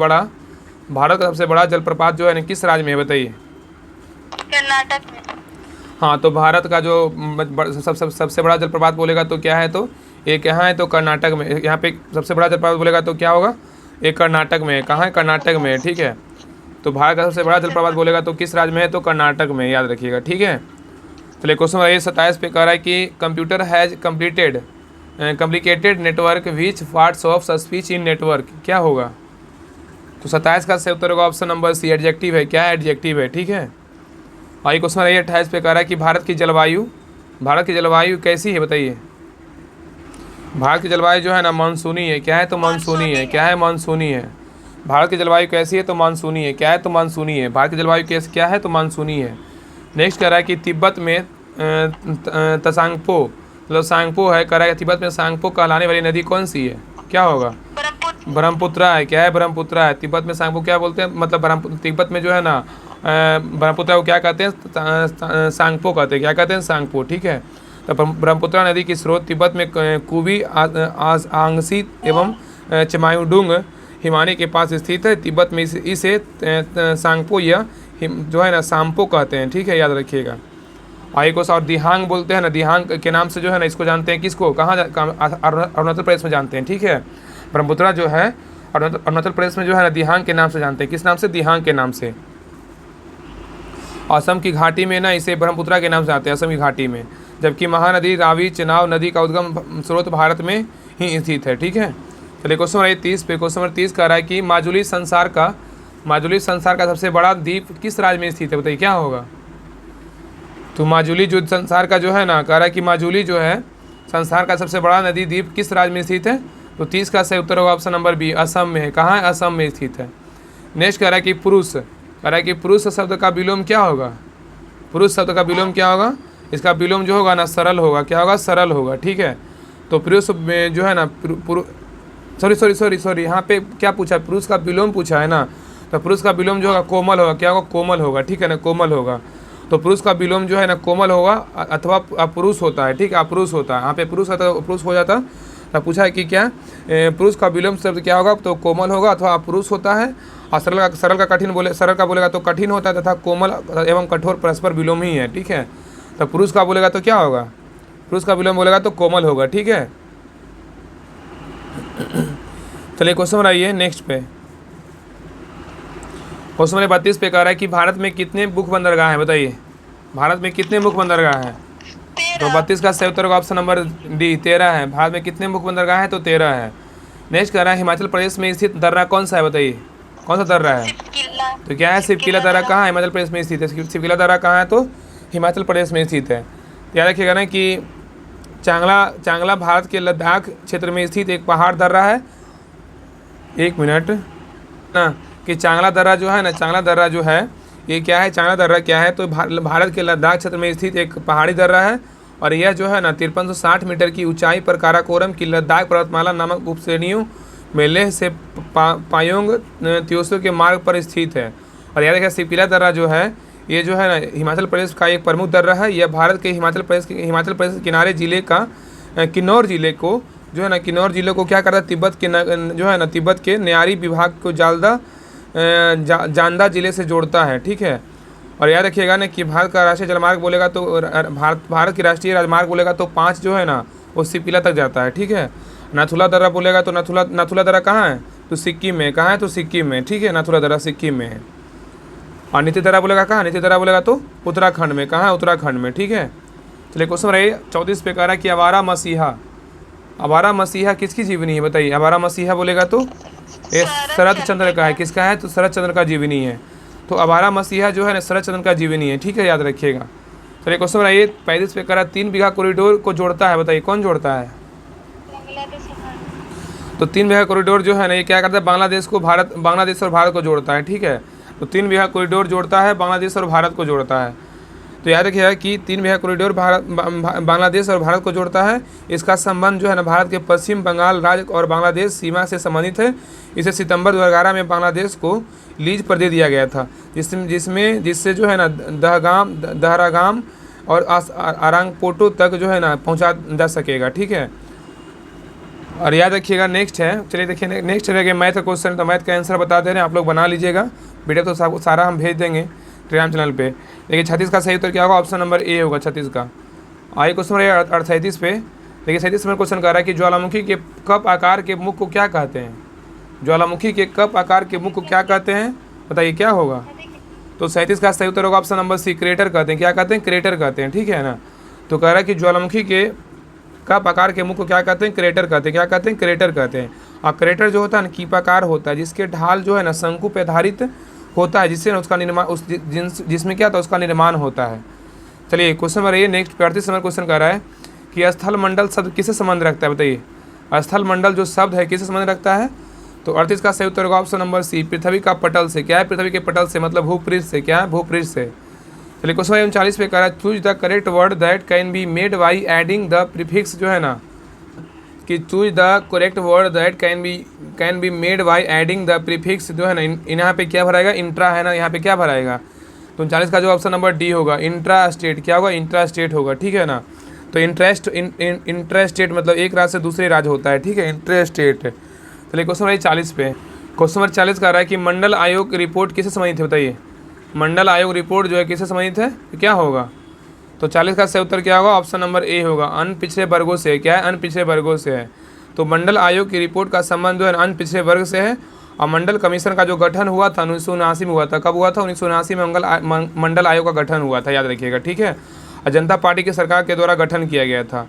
बड़ा जलप्रपात जो है किस राज्य में है, बताइए। कर्नाटक में। हाँ, तो भारत का जो सबसे बड़ा जलप्रपात बोलेगा तो क्या है? तो एक यहाँ है, तो कर्नाटक में। यहाँ पे सबसे बड़ा जलप्रपात बोलेगा तो क्या होगा? एक कर्नाटक में है। कहाँ है? कर्नाटक में है, ठीक है। तो भारत का सबसे बड़ा जलप्रपात बोलेगा तो किस राज्य में है? तो कर्नाटक में, याद रखिएगा, ठीक है। चलिए क्वेश्चन रहिए 27 पे कह रहा है कि computer has complicated network which parts of speech in network, क्या होगा? तो 27 का सही उत्तर होगा ऑप्शन नंबर सी, एडजेक्टिव है। क्या है? एडजेक्टिव है, ठीक है। आइए क्वेश्चन रहिए 28 पे कह रहा है कि भारत की जलवायु कैसी है, बताइए। भारत की जलवायु जो है ना मानसूनी है। क्या है? तो मानसूनी है। क्या है? मानसूनी है। भारत की जलवायु कैसी है? तो मानसूनी है। क्या है? तो मानसूनी है। भारत की जलवायु कैसी क्या है? तो मानसूनी है। नेक्स्ट कह रहा है कि तिब्बत में तसांगपो मतलब सांगपो है। कह रहा है तिब्बत में सांगपो कहलाने वाली नदी कौन सी है? क्या होगा? ब्रह्मपुत्रा है। क्या है? ब्रह्मपुत्रा है। तिब्बत में सांगपो क्या बोलते हैं? मतलब तिब्बत में जो है ना ब्रह्मपुत्रा को क्या कहते हैं? सांगपो कहते हैं। क्या कहते हैं? सांगपो, ठीक है। तो ब्रह्मपुत्रा नदी की स्रोत तिब्बत में कुबी, आंगसी एवं चमायुडुंग हिमालय के पास स्थित है। तिब्बत में इसे सांगपो या जो है ना सांपो कहते हैं, ठीक है, याद रखिएगा। आइए को और दिहांग बोलते हैं ना, दिहांग के नाम से जो है ना इसको जानते हैं, किसको? कहाँ? अरुणाचल प्रदेश में जानते हैं, ठीक है। ब्रह्मपुत्रा जो है अरुणाचल प्रदेश में जो है ना दिहांग के नाम से जानते हैं। किस नाम से? दिहांग के नाम से। असम की घाटी में ना इसे ब्रह्मपुत्रा के नाम से जानते हैं, असम की घाटी में। जबकि महानदी रावी चेनाब नदी का उद्गम स्रोत भारत में ही स्थित है, ठीक है। चलिए क्वेश्चन नंबर 30 पे। क्वेश्चन नंबर 30 कह रहा है कि माजुली संसार का सबसे बड़ा द्वीप किस राज्य में स्थित है, बताइए क्या होगा? तो माजुली जो संसार का जो है ना, कह रहा है कि माजुली जो है संसार का सबसे बड़ा नदी द्वीप किस राज्य में स्थित है? तो 30 का सही उत्तर होगा ऑप्शन नंबर बी, असम में है। कहाँ है? असम में स्थित है। नेक्स्ट कह रहा है कि पुरुष शब्द का विलोम क्या होगा? पुरुष शब्द का विलोम क्या होगा? इसका विलोम जो होगा ना सरल होगा। क्या होगा? सरल होगा, ठीक है। तो पुरुष में जो है ना सॉरी यहाँ पे क्या पूछा? पुरुष का विलोम पूछा है ना, तो पुरुष का विलोम जो होगा कोमल होगा। क्या होगा? कोमल होगा, ठीक है ना, कोमल होगा। तो पुरुष का विलोम जो है ना कोमल होगा अथवा अपुरुष होता है, ठीक है, अपुरुष होता है। यहाँ पे पुरुष होता है, पुरुष हो जाता। तो पूछा है कि क्या पुरुष का विलोम शब्द क्या होगा? तो कोमल होगा अथवा अपुरुष होता है। और सरल का बोलेगा तो कठिन होता है, तथा कोमल एवं कठोर परस्पर विलोम ही है, ठीक है। तो पुरुष का बोलेगा तो क्या होगा? पुरुष का विलोम बोलेगा तो कोमल होगा, ठीक है। चलिए क्वेश्चन बनाइए नेक्स्ट पे। क्वेश्चन नंबर 32 पे कह रहा है कि भारत में कितने मुख्य बंदरगाह हैं, बताइए। भारत में कितने मुख्य बंदरगाह हैं? तो 32 का सही उत्तर होगा ऑप्शन नंबर डी 13 है। भारत में कितने मुख्य बंदरगाह हैं? तो 13 है। नेक्स्ट कह रहा है हिमाचल प्रदेश में स्थित दर्रा कौन सा है? बताइए कौन सा दर्रा है? सिपकिला। तो क्या है? सिपकिला दर्रा कहाँ है? हिमाचल प्रदेश में स्थित है। सिपकिला दर्रा कहाँ है? तो हिमाचल प्रदेश में स्थित है। तो याद रखिएगा ना कि चांगला भारत के लद्दाख क्षेत्र में स्थित एक पहाड़ दर्रा है। एक मिनट ना, कि चांगला दर्रा जो है ना, चांगला दर्रा जो है ये क्या है? चांगला दर्रा क्या है? तो भारत के लद्दाख क्षेत्र में स्थित एक पहाड़ी दर्रा है और यह जो है ना 5360 मीटर की ऊंचाई पर काराकोरम की लद्दाख पर्वतमाला नामक उपश्रेणियों में लेह से पायोंग त्योसो के मार्ग पर स्थित है। और याद रखिए सिपकिला दर्रा जो है ये जो है ना हिमाचल प्रदेश का एक प्रमुख दर्रा है। यह भारत के हिमाचल प्रदेश के किनारे जिले का किन्नौर जिले को जो है ना, किन्नौर जिले को क्या करता है? तिब्बत के जो है ना तिब्बत के न्यारी विभाग को जानदा जिले से जोड़ता है। ठीक है। और याद रखिएगा ना कि भारत का राष्ट्रीय जलमार्ग बोलेगा तो भारत की राष्ट्रीय राजमार्ग बोलेगा तो 5 जो है ना वो सिपकिला तक जाता है। ठीक है। नाथुला दर्रा बोलेगा तो नाथुला दर्रा कहाँ है? तो सिक्किम में। कहाँ है? तो सिक्किम में। ठीक है। नाथुला दर्रा सिक्किम में है। और नीति दर्रा बोलेगा कहाँ? नीति दर्रा बोलेगा तो उत्तराखंड में। कहाँ है? उत्तराखंड में। ठीक है। चलिए क्वेश्चन रही 34 पे कह रहा है कि आवारा मसीहा किसकी जीवनी है? बताइए। आवारा मसीहा बोलेगा तो ये शरद चंद्र का है। किसका है? तो शरद चंद्र का जीवनी है। तो आवारा मसीहा जो है ना शरद चंद्र का जीवनी है। ठीक है, याद रखिएगा। चलिए क्वेश्चन रही 35 पे कह रहा है 3 बीघा कॉरिडोर को जोड़ता है। बताइए कौन जोड़ता है? तो 3 बीघा कॉरिडोर जो है ना ये क्या करता है? बांग्लादेश और भारत को जोड़ता है। ठीक है। तो 3 बीघा कॉरिडोर जोड़ता है, बांग्लादेश और भारत को जोड़ता है। तो याद रखिएगा कि 3 बीघा कॉरिडोर बांग्लादेश और भारत को जोड़ता है। इसका संबंध जो है ना भारत के पश्चिम बंगाल राज्य और बांग्लादेश सीमा से संबंधित है। इसे सितंबर 2011 में बांग्लादेश को लीज पर दे दिया गया था, जिससे जो है ना दहरागाम और आरांगपोटो तक जो है ना पहुंचा जा सकेगा। ठीक है। और याद रखिएगा नेक्स्ट है, चलिए देखिए नेक्स्ट है मैथ का क्वेश्चन। तो मैथ का आंसर बता दे रहे हैं, आप लोग बना लीजिएगा। वीडियो तो सारा हम भेज देंगे टेलीग्राम चैनल पे। देखिए 36 का सही उत्तर क्या होगा? ऑप्शन नंबर ए होगा 36 का। आइए क्वेश्चन नंबर 38 पे। देखिए 37 नंबर क्वेश्चन कह रहा है कि ज्वालामुखी के कप आकार के मुख को क्या कहते हैं? ज्वालामुखी के कप आकार के मुख को क्या कहते हैं? बताइए क्या होगा? तो 37 का सही उत्तर होगा ऑप्शन नंबर सी, क्रेटर कहते हैं। क्या कहते हैं? क्रेटर कहते हैं। ठीक है ना। तो कह रहा है कि ज्वालामुखी के कप आकार के मुख को क्या कहते हैं? क्रेटर कहते हैं। क्या कहते हैं? क्रेटर कहते हैं। और क्रेटर जो होता है ना कीपाकार होता है, जिसके ढाल जो है ना शंकु पे आधारित होता है, जिससे उसका निर्माण जिसमें क्या था उसका निर्माण होता है। चलिए क्वेश्चन नंबर ये नेक्स्ट 38 नंबर क्वेश्चन कह रहा है कि स्थल मंडल शब्द किससे संबंध रखता है? बताइए स्थल मंडल जो शब्द है किससे संबंध रखता है? तो 38 का सही उत्तर होगा ऑप्शन नंबर सी, पृथ्वी का पटल से। क्या है? पृथ्वी के पटल से मतलब भूपृष्ठ से। क्या है? भूपृष्ठ से। चलिए क्वेश्चन 39 पे कह रहा है choose the correct word that can be made by adding the prefix जो है ना, कि choose the correct word that can be made by adding the prefix जो है ना, यहाँ पे क्या भराएगा? इंट्रा है ना, यहाँ पे क्या भराएगा? तो 39 का जो ऑप्शन नंबर डी होगा इंट्रा स्टेट। क्या होगा? इंट्रा स्टेट होगा। ठीक है ना। तो इंट्रा स्टेट मतलब एक राज्य से दूसरे राज्य होता है। ठीक है, इंट्रा स्टेट। चलिए क्वेश्चन नंबर 40 पे। क्वेश्चन नंबर 40 कह रहा है कि मंडल आयोग की रिपोर्ट किससे संबंधित है? बताइए मंडल आयोग रिपोर्ट जो है किससे संबंधित है? तो क्या होगा? तो 40 का सही उत्तर क्या होगा? ऑप्शन नंबर ए होगा अन पिछड़े वर्गों से। क्या है? अन पिछड़े वर्गों से है। तो मंडल आयोग की रिपोर्ट का संबंध जो है अन पिछड़े वर्ग से है। और मंडल कमीशन का जो गठन हुआ था 1979 में हुआ था। कब हुआ था? 1979 में मंडल आयोग का गठन हुआ था, याद रखिएगा। ठीक है। और जनता पार्टी की सरकार के द्वारा गठन किया गया था।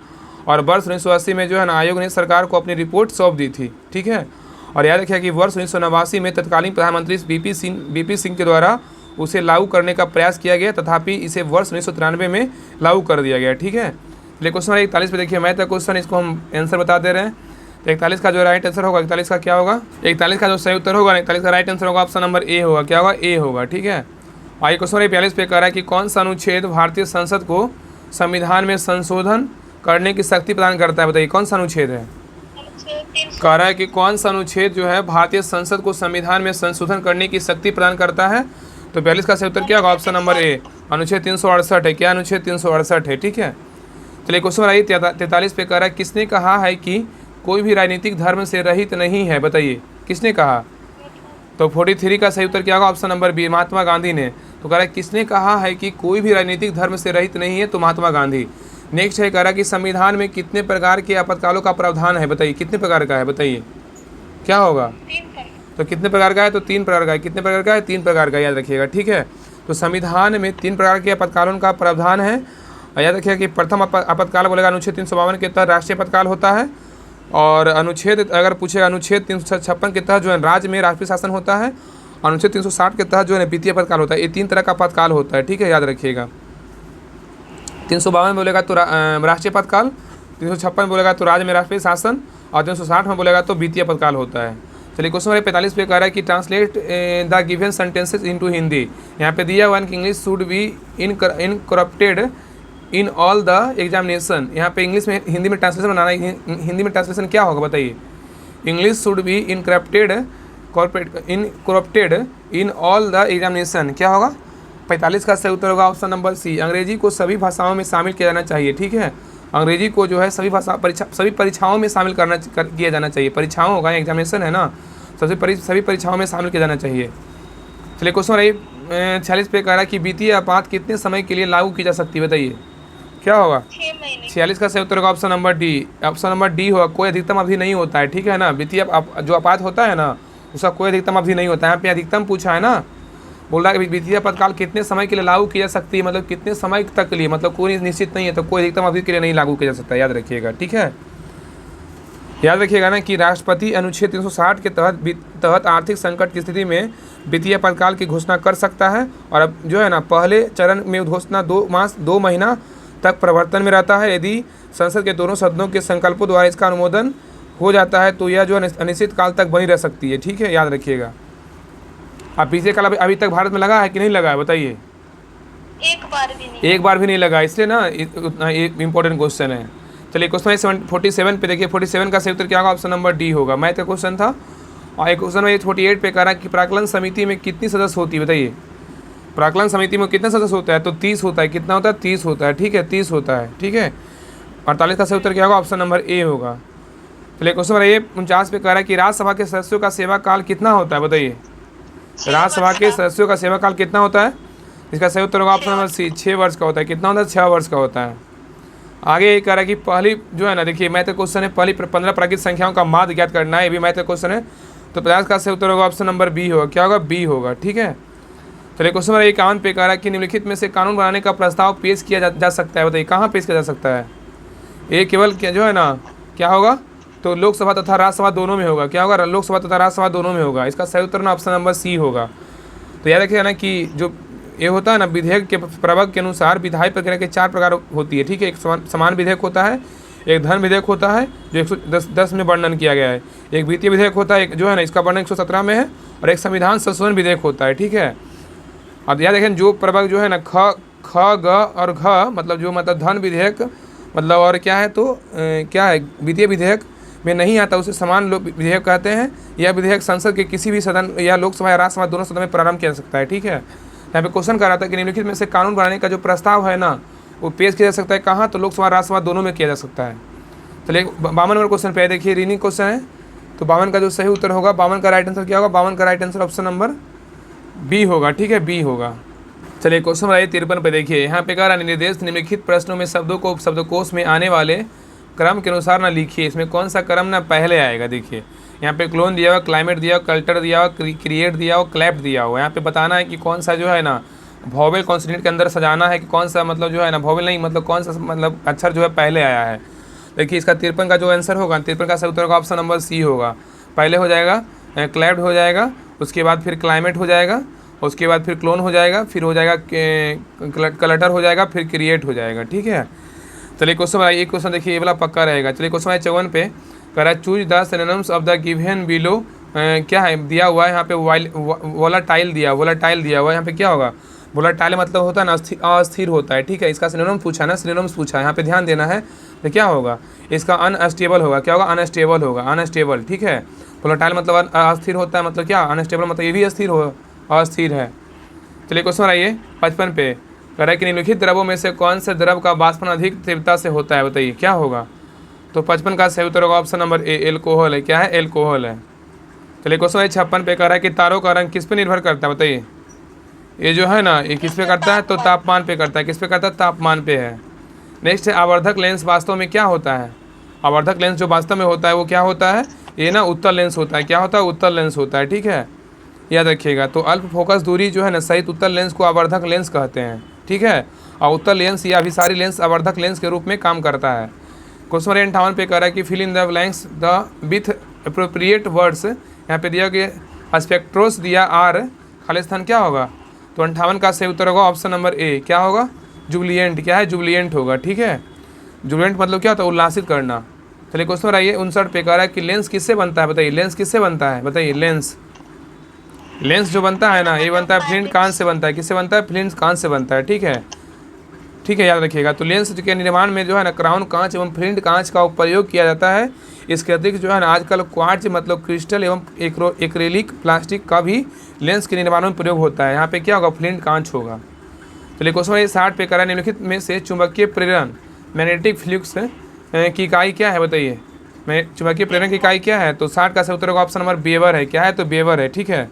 और वर्ष 1980 में जो है ना आयोग ने सरकार को अपनी रिपोर्ट सौंप दी थी। ठीक है। और याद रखिएगा कि वर्ष 1989 में तत्कालीन प्रधानमंत्री बीपी सिंह के द्वारा उसे लागू करने का प्रयास किया गया, तथापि इसे वर्ष 1993 में लागू कर दिया गया। ठीक है। चलिए क्वेश्चन 41 पे देखिए मैथ का क्वेश्चन, इसको हम आंसर बता दे रहे हैं। तो 41 का जो राइट आंसर होगा 41 का क्या होगा? 41 का जो सही उत्तर होगा 41 का राइट आंसर होगा ऑप्शन नंबर ए होगा। क्या होगा? ए होगा। ठीक है। आइए क्वेश्चन 42 पे कह रहा है कि कौन सा अनुच्छेद भारतीय संसद को संविधान में संशोधन करने की शक्ति प्रदान करता है? बताइए कौन सा अनुच्छेद है? कह रहा है कि कौन सा अनुच्छेद जो है भारतीय संसद को संविधान में संशोधन करने की शक्ति प्रदान करता है? तो 42 का सही उत्तर क्या होगा? ऑप्शन नंबर ए अनुच्छेद 368 है। क्या अनुच्छेद 368 है? ठीक है। चलिए क्वेश्चन आइए 43 पे कह रहा है किसने कहा है कि कोई भी राजनीतिक धर्म से रहित नहीं है? बताइए किसने कहा? तो 43 का सही उत्तर क्या होगा? Option number B Mahatma Gandhi ने। तो कह रहा है किसने कहा है कि कोई भी राजनीतिक धर्म से रहित नहीं है? तो महात्मा गांधी। नेक्स्ट है कह रहा है कि संविधान में कितने प्रकार के आपातकालों का प्रावधान है? बताइए कितने प्रकार का है? बताइए क्या होगा? तो कितने प्रकार का है? तो 3 प्रकार का है। कितने प्रकार का है? 3 प्रकार का, याद रखिएगा। ठीक है। तो संविधान में 3 प्रकार के आपातकालों का प्रावधान है। और याद रखिएगा कि प्रथम आपातकाल बोलेगा अनुच्छेद 352 के तहत राष्ट्रीय आपातकाल होता है, और अनुच्छेद अगर पूछेगा अनुच्छेद 356 के तहत जो है राज्य में राष्ट्रीय शासन होता है, अनुच्छेद 360 के तहत जो है वित्तीय आपातकाल होता है। ये 3 तरह का आपातकाल होता है, ठीक है, याद रखिएगा। 352 में बोलेगा तो राष्ट्रीय आपातकाल, 356 में बोलेगा तो राज्य में राष्ट्रीय शासन, और 360 में बोलेगा तो वित्तीय आपातकाल होता है। चलिए क्वेश्चन नंबर 45 पे कह रहा है कि translate the given sentences into Hindi. यहाँ पे दिया हुआ है कि English should be incorporated in all the examination. यहाँ पे इंग्लिश में हिंदी में ट्रांसलेशन बनाना है, हिंदी में ट्रांसलेशन क्या होगा बताइए। English should be incorporated in all the examination, क्या होगा? 45 का सही उत्तर होगा ऑप्शन नंबर सी, अंग्रेजी को सभी भाषाओं में शामिल किया जाना चाहिए, ठीक है। अंग्रेजी को जो है सभी परीक्षाओं में शामिल किया जाना चाहिए। परीक्षाओं होगा, एग्जामिनेशन है ना, सभी परीक्षाओं में शामिल किया जाना चाहिए। चलिए क्वेश्चन रही 46 पे कह रहा है कि वित्तीय आपात कितने समय के लिए लागू की जा सकती है, बताइए क्या होगा? 6 महीने। 46 का सही उत्तर होगा option number D. Option number D होगा, कोई अधिकतम अवधि नहीं होता है, ठीक है ना। वित्तीय जो आपात होता है ना उसका कोई अधिकतम अवधि नहीं होता है। यहाँ पे अधिकतम पूछा है ना, बोल रहा है कि वित्तीय आपातकाल कितने समय के लिए लागू की जा सकती है, मतलब कितने समय तक के लिए, मतलब कोई निश्चित नहीं है, तो कोई अधिकतम अवधि के लिए नहीं लागू किया जा सकता, याद रखिएगा, ठीक है। याद रखिएगा ना कि राष्ट्रपति अनुच्छेद 360 के तहत आर्थिक संकट की स्थिति में वित्तीय आपातकाल की घोषणा कर सकता है, और अब जो है ना पहले चरण में घोषणा 2 महीना तक प्रवर्तन में रहता है। यदि संसद के दोनों सदनों के संकल्पों द्वारा इसका अनुमोदन हो जाता है तो यह जो है अनिश्चित काल तक बनी रह सकती है, ठीक है, याद रखिएगा। अब पीछे काल अभी तक भारत में लगा है कि नहीं लगा है, बताइए। एक बार भी नहीं लगा, इसलिए ना एक इंपॉर्टेंट क्वेश्चन है। चलिए क्वेश्चन 47 पे देखिए, 47 का सही उत्तर क्या होगा? ऑप्शन नंबर डी होगा, मैथ का क्वेश्चन था। और एक क्वेश्चन में 48 पे कह रहा है कि प्राक्कलन समिति में कितनी सदस्य होती है, बताइए। प्राक्कलन समिति में कितना सदस्य होता है? तो 30 होता है। कितना होता है? 30 होता है, ठीक है, 30 होता है, ठीक है। 48 का सही उत्तर क्या होगा? ऑप्शन नंबर ए होगा। चलिए क्वेश्चन नंबर 49 पे कह रहा है कि राज्यसभा के सदस्यों का सेवा काल कितना होता है, बताइए। राज्यसभा के सदस्यों का सेवा काल कितना होता है? इसका सही उत्तर होगा ऑप्शन नंबर सी, 6 वर्ष का होता है। कितना होता है? 6 वर्ष का होता है। आगे ये कह रहा है कि पहली जो है ना, देखिए मैथ का क्वेश्चन है, पहली 15 प्राकृतिक संख्याओं का माध्य ज्ञात करना है, ये भी मैथ का क्वेश्चन है। तो 50 का सही उत्तर होगा ऑप्शन नंबर बी होगा, क्या होगा? बी होगा, ठीक है। चलिए क्वेश्चन नंबर 51 पे कह रहा है कि निम्नलिखित में से कानून बनाने का प्रस्ताव पेश किया जा सकता है, बताइए कहाँ पेश किया जा सकता है? ये केवल क्या जो है ना क्या होगा? तो लोकसभा तथा राज्यसभा दोनों में होगा, क्या होगा? लोकसभा तथा राज्यसभा दोनों में होगा। इसका सही उत्तर ना ऑप्शन नंबर सी होगा। तो याद रखिएगा ना कि जो ये होता है ना, विधेयक के प्रवक्ता के अनुसार विधायी प्रक्रिया के 4 प्रकार होती है, ठीक है। एक समान विधेयक होता है, एक धन विधेयक होता है जो 110 में वर्णन किया गया है, एक वित्तीय विधेयक होता है, एक जो है ना इसका वर्णन 117 में है, और एक संविधान संशोधन विधेयक होता है, ठीक है। अब याद रखें जो प्रवक्ता जो है ना ख ग और घ मतलब जो मतलब धन विधेयक मतलब और क्या है तो क्या है वित्तीय विधेयक में नहीं आता उसे समान विधेयक कहते हैं। यह विधेयक संसद के किसी भी सदन या लोकसभा या राज्यसभा दोनों सदन में प्रारंभ किया जा सकता है, ठीक है। यहाँ पे क्वेश्चन कर रहा था कि निम्नलिखित में से कानून बनाने का जो प्रस्ताव है ना वो पेश किया जा सकता है कहाँ? तो लोकसभा राज्यसभा दोनों में किया जा सकता है। चलिए 52 नंबर क्वेश्चन पे देखिए, रीनिंग क्वेश्चन है, तो 52 का जो सही उत्तर होगा, 52 का राइट आंसर क्या होगा? 52 का right answer option number B होगा, ठीक है, बी होगा। चलिए क्वेश्चन नंबर 53 पे देखिए, यहाँ पे कह रहा है निर्देश निम्नलिखित प्रश्नों में शब्दों को शब्दकोश में आने वाले क्रम के अनुसार ना लिखिए। इसमें कौन सा क्रम ना पहले आएगा? देखिए यहाँ पे क्लोन दिया हुआ, क्लाइमेट दिया हुआ, कल्टर दिया हुआ, क्रिएट दिया हुआ, क्लैप्ट दिया हुआ। यहाँ पे बताना है कि कौन सा जो है ना वॉवेल कॉन्सोनेंट के अंदर सजाना है कि कौन सा मतलब जो है ना वॉवेल नहीं मतलब कौन सा मतलब अक्षर जो है पहले आया है। देखिए इसका 53 का जो आंसर होगा, 53 का सही उत्तर होगा ऑप्शन नंबर सी होगा। पहले हो जाएगा क्लैप्ट हो जाएगा, उसके बाद फिर क्लाइमेट हो जाएगा, उसके बाद फिर क्लोन हो जाएगा, फिर हो जाएगा क्लटर हो जाएगा, फिर क्रिएट हो जाएगा, ठीक है। चलिए क्वेश्चन ये क्वेश्चन देखिए ये वाला पक्का रहेगा। चलिए क्वेश्चन 54 पे कह रहा है choose the synonyms of the given below. क्या है दिया हुआ है यहाँ पे? वोलाटाइल दिया हुआ है। यहाँ पे क्या होगा? वोलाटाइल मतलब होता है ना अस्थिर होता है, ठीक है। इसका सिनोनिम पूछा ना, सिनोनिम्स पूछा है, यहाँ पे ध्यान देना है। तो क्या होगा? इसका अनस्टेबल होगा, क्या होगा? अनस्टेबल होगा, अनस्टेबल, ठीक है। वोलाटाइल मतलब अस्थिर होता है, मतलब क्या? अनस्टेबल मतलब ये भी अस्थिर है। चलिए क्वेश्चन आइए 55 पे कह रहा है कि निम्नलिखित द्रवों में से कौन से द्रव का वाष्पन अधिक तीव्रता से होता है, बताइए क्या होगा? तो 55 का सही उत्तर होगा ऑप्शन नंबर ए, एल्कोहल है। क्या है? एल्कोहल है। चलिए क्वेश्चन 56 पे कह रहा है कि तारों का रंग किस पे निर्भर करता है, बताइए। ये जो है ना ये किस पे करता है? तो तापमान पे करता है। किस पे करता है? तापमान पे है। नेक्स्ट है आवर्धक लेंस वास्तव में क्या होता है? आवर्धक लेंस जो वास्तव में होता है वो क्या होता है? ये ना उत्तल लेंस होता है। क्या होता है? उत्तल लेंस होता है, ठीक है, याद रखिएगा। तो अल्प फोकस दूरी जो है ना सहित उत्तल लेंस को आवर्धक लेंस कहते हैं, ठीक है। और उत्तर लेंस या अभिसारी लेंस अवर्धक लेंस के रूप में काम करता है। क्वेश्चन नंबर 58 पे कह रहा है कि fill in the blanks the with appropriate words. यहाँ पे दिया कि स्पेक्ट्रोस दिया आर, खाली स्थान क्या होगा, तो 58 का सही उत्तर होगा ऑप्शन नंबर ए, क्या होगा, जुबलिएंट। क्या है, जुबलिएंट होगा, ठीक है। जुबलिएंट मतलब क्या होता है, उल्लासित करना। चलिए क्वेश्चन नंबर आइए 59 पे कह रहा है कि लेंस किससे बनता है, बताइए लेंस किससे बनता है, बताइए लेंस। लेंस जो बनता है ना, ये बनता है फ्लिंट कांच से बनता है। किससे बनता है, फ्लिंट कांच से बनता है, ठीक है, ठीक है, याद रखिएगा। तो लेंस के निर्माण में जो है ना क्राउन कांच एवं फ्लिंट कांच का प्रयोग किया जाता है। इसके अतिरिक्त जो है ना आजकल क्वार्ट्ज मतलब क्रिस्टल एवं एक्रेलिक प्लास्टिक का भी लेंस के निर्माण में प्रयोग होता है। यहाँ पे क्या होगा, फ्लिंट कांच होगा। चलिए क्वेश्चन नंबर 60 पे करा निम्नलिखित में से चुंबकीय प्रेरण मैग्नेटिक फ्लक्स की इकाई क्या है, बताइए चुंबकीय प्रेरण की इकाई क्या है, तो 60 का सही उत्तर होगा ऑप्शन नंबर वेबर है। क्या है, तो वेबर है, ठीक है।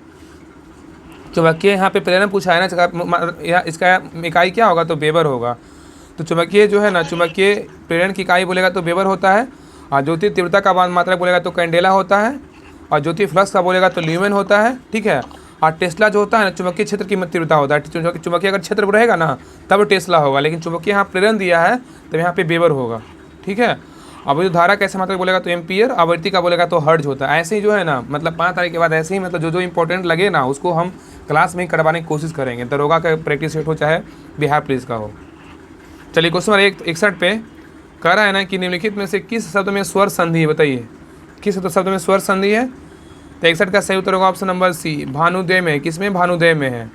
चुंबकीय यहाँ पे प्रेरण पूछा है ना, इसका इकाई क्या होगा, तो वेबर होगा। तो चुंबकीय जो है ना, चुंबकीय प्रेरण की इकाई बोलेगा तो वेबर होता है। और ज्योति तीव्रता का मात्रा बोलेगा तो कैंडेला होता है। और ज्योति फ्लक्स का बोलेगा तो ल्यूमेन होता है, ठीक है। और टेस्ला जो होता है ना, चुंबकीय क्षेत्र की तीव्रता होता है। चुंबकीय अगर क्षेत्र रहेगा ना तब टेस्ला होगा, लेकिन चुंबकीय यहाँ प्रेरण दिया है तब यहाँ पे वेबर होगा, ठीक है। अब जो धारा कैसे मात्रा बोलेगा तो एम्पियर, आवृत्ति का बोलेगा तो हर्ज होता है। ऐसे ही जो है ना, मतलब 5 तारीख के बाद ऐसे ही मतलब जो इंपॉर्टेंट लगे ना उसको हम क्लास में ही करवाने की कोशिश करेंगे। दरोगा का प्रैक्टिस सेट हो चाहे बिहार पुलिस का हो। चलिए क्वेश्चन नंबर 61 पे कह रहा है ना कि निम्नलिखित में से किस शब्द में स्वर संधि है, बताइए किस शब्द में स्वर संधि है। तो 61 का सही उत्तर होगा ऑप्शन नंबर सी, भानुदय में। किसमें, भानुदय में है।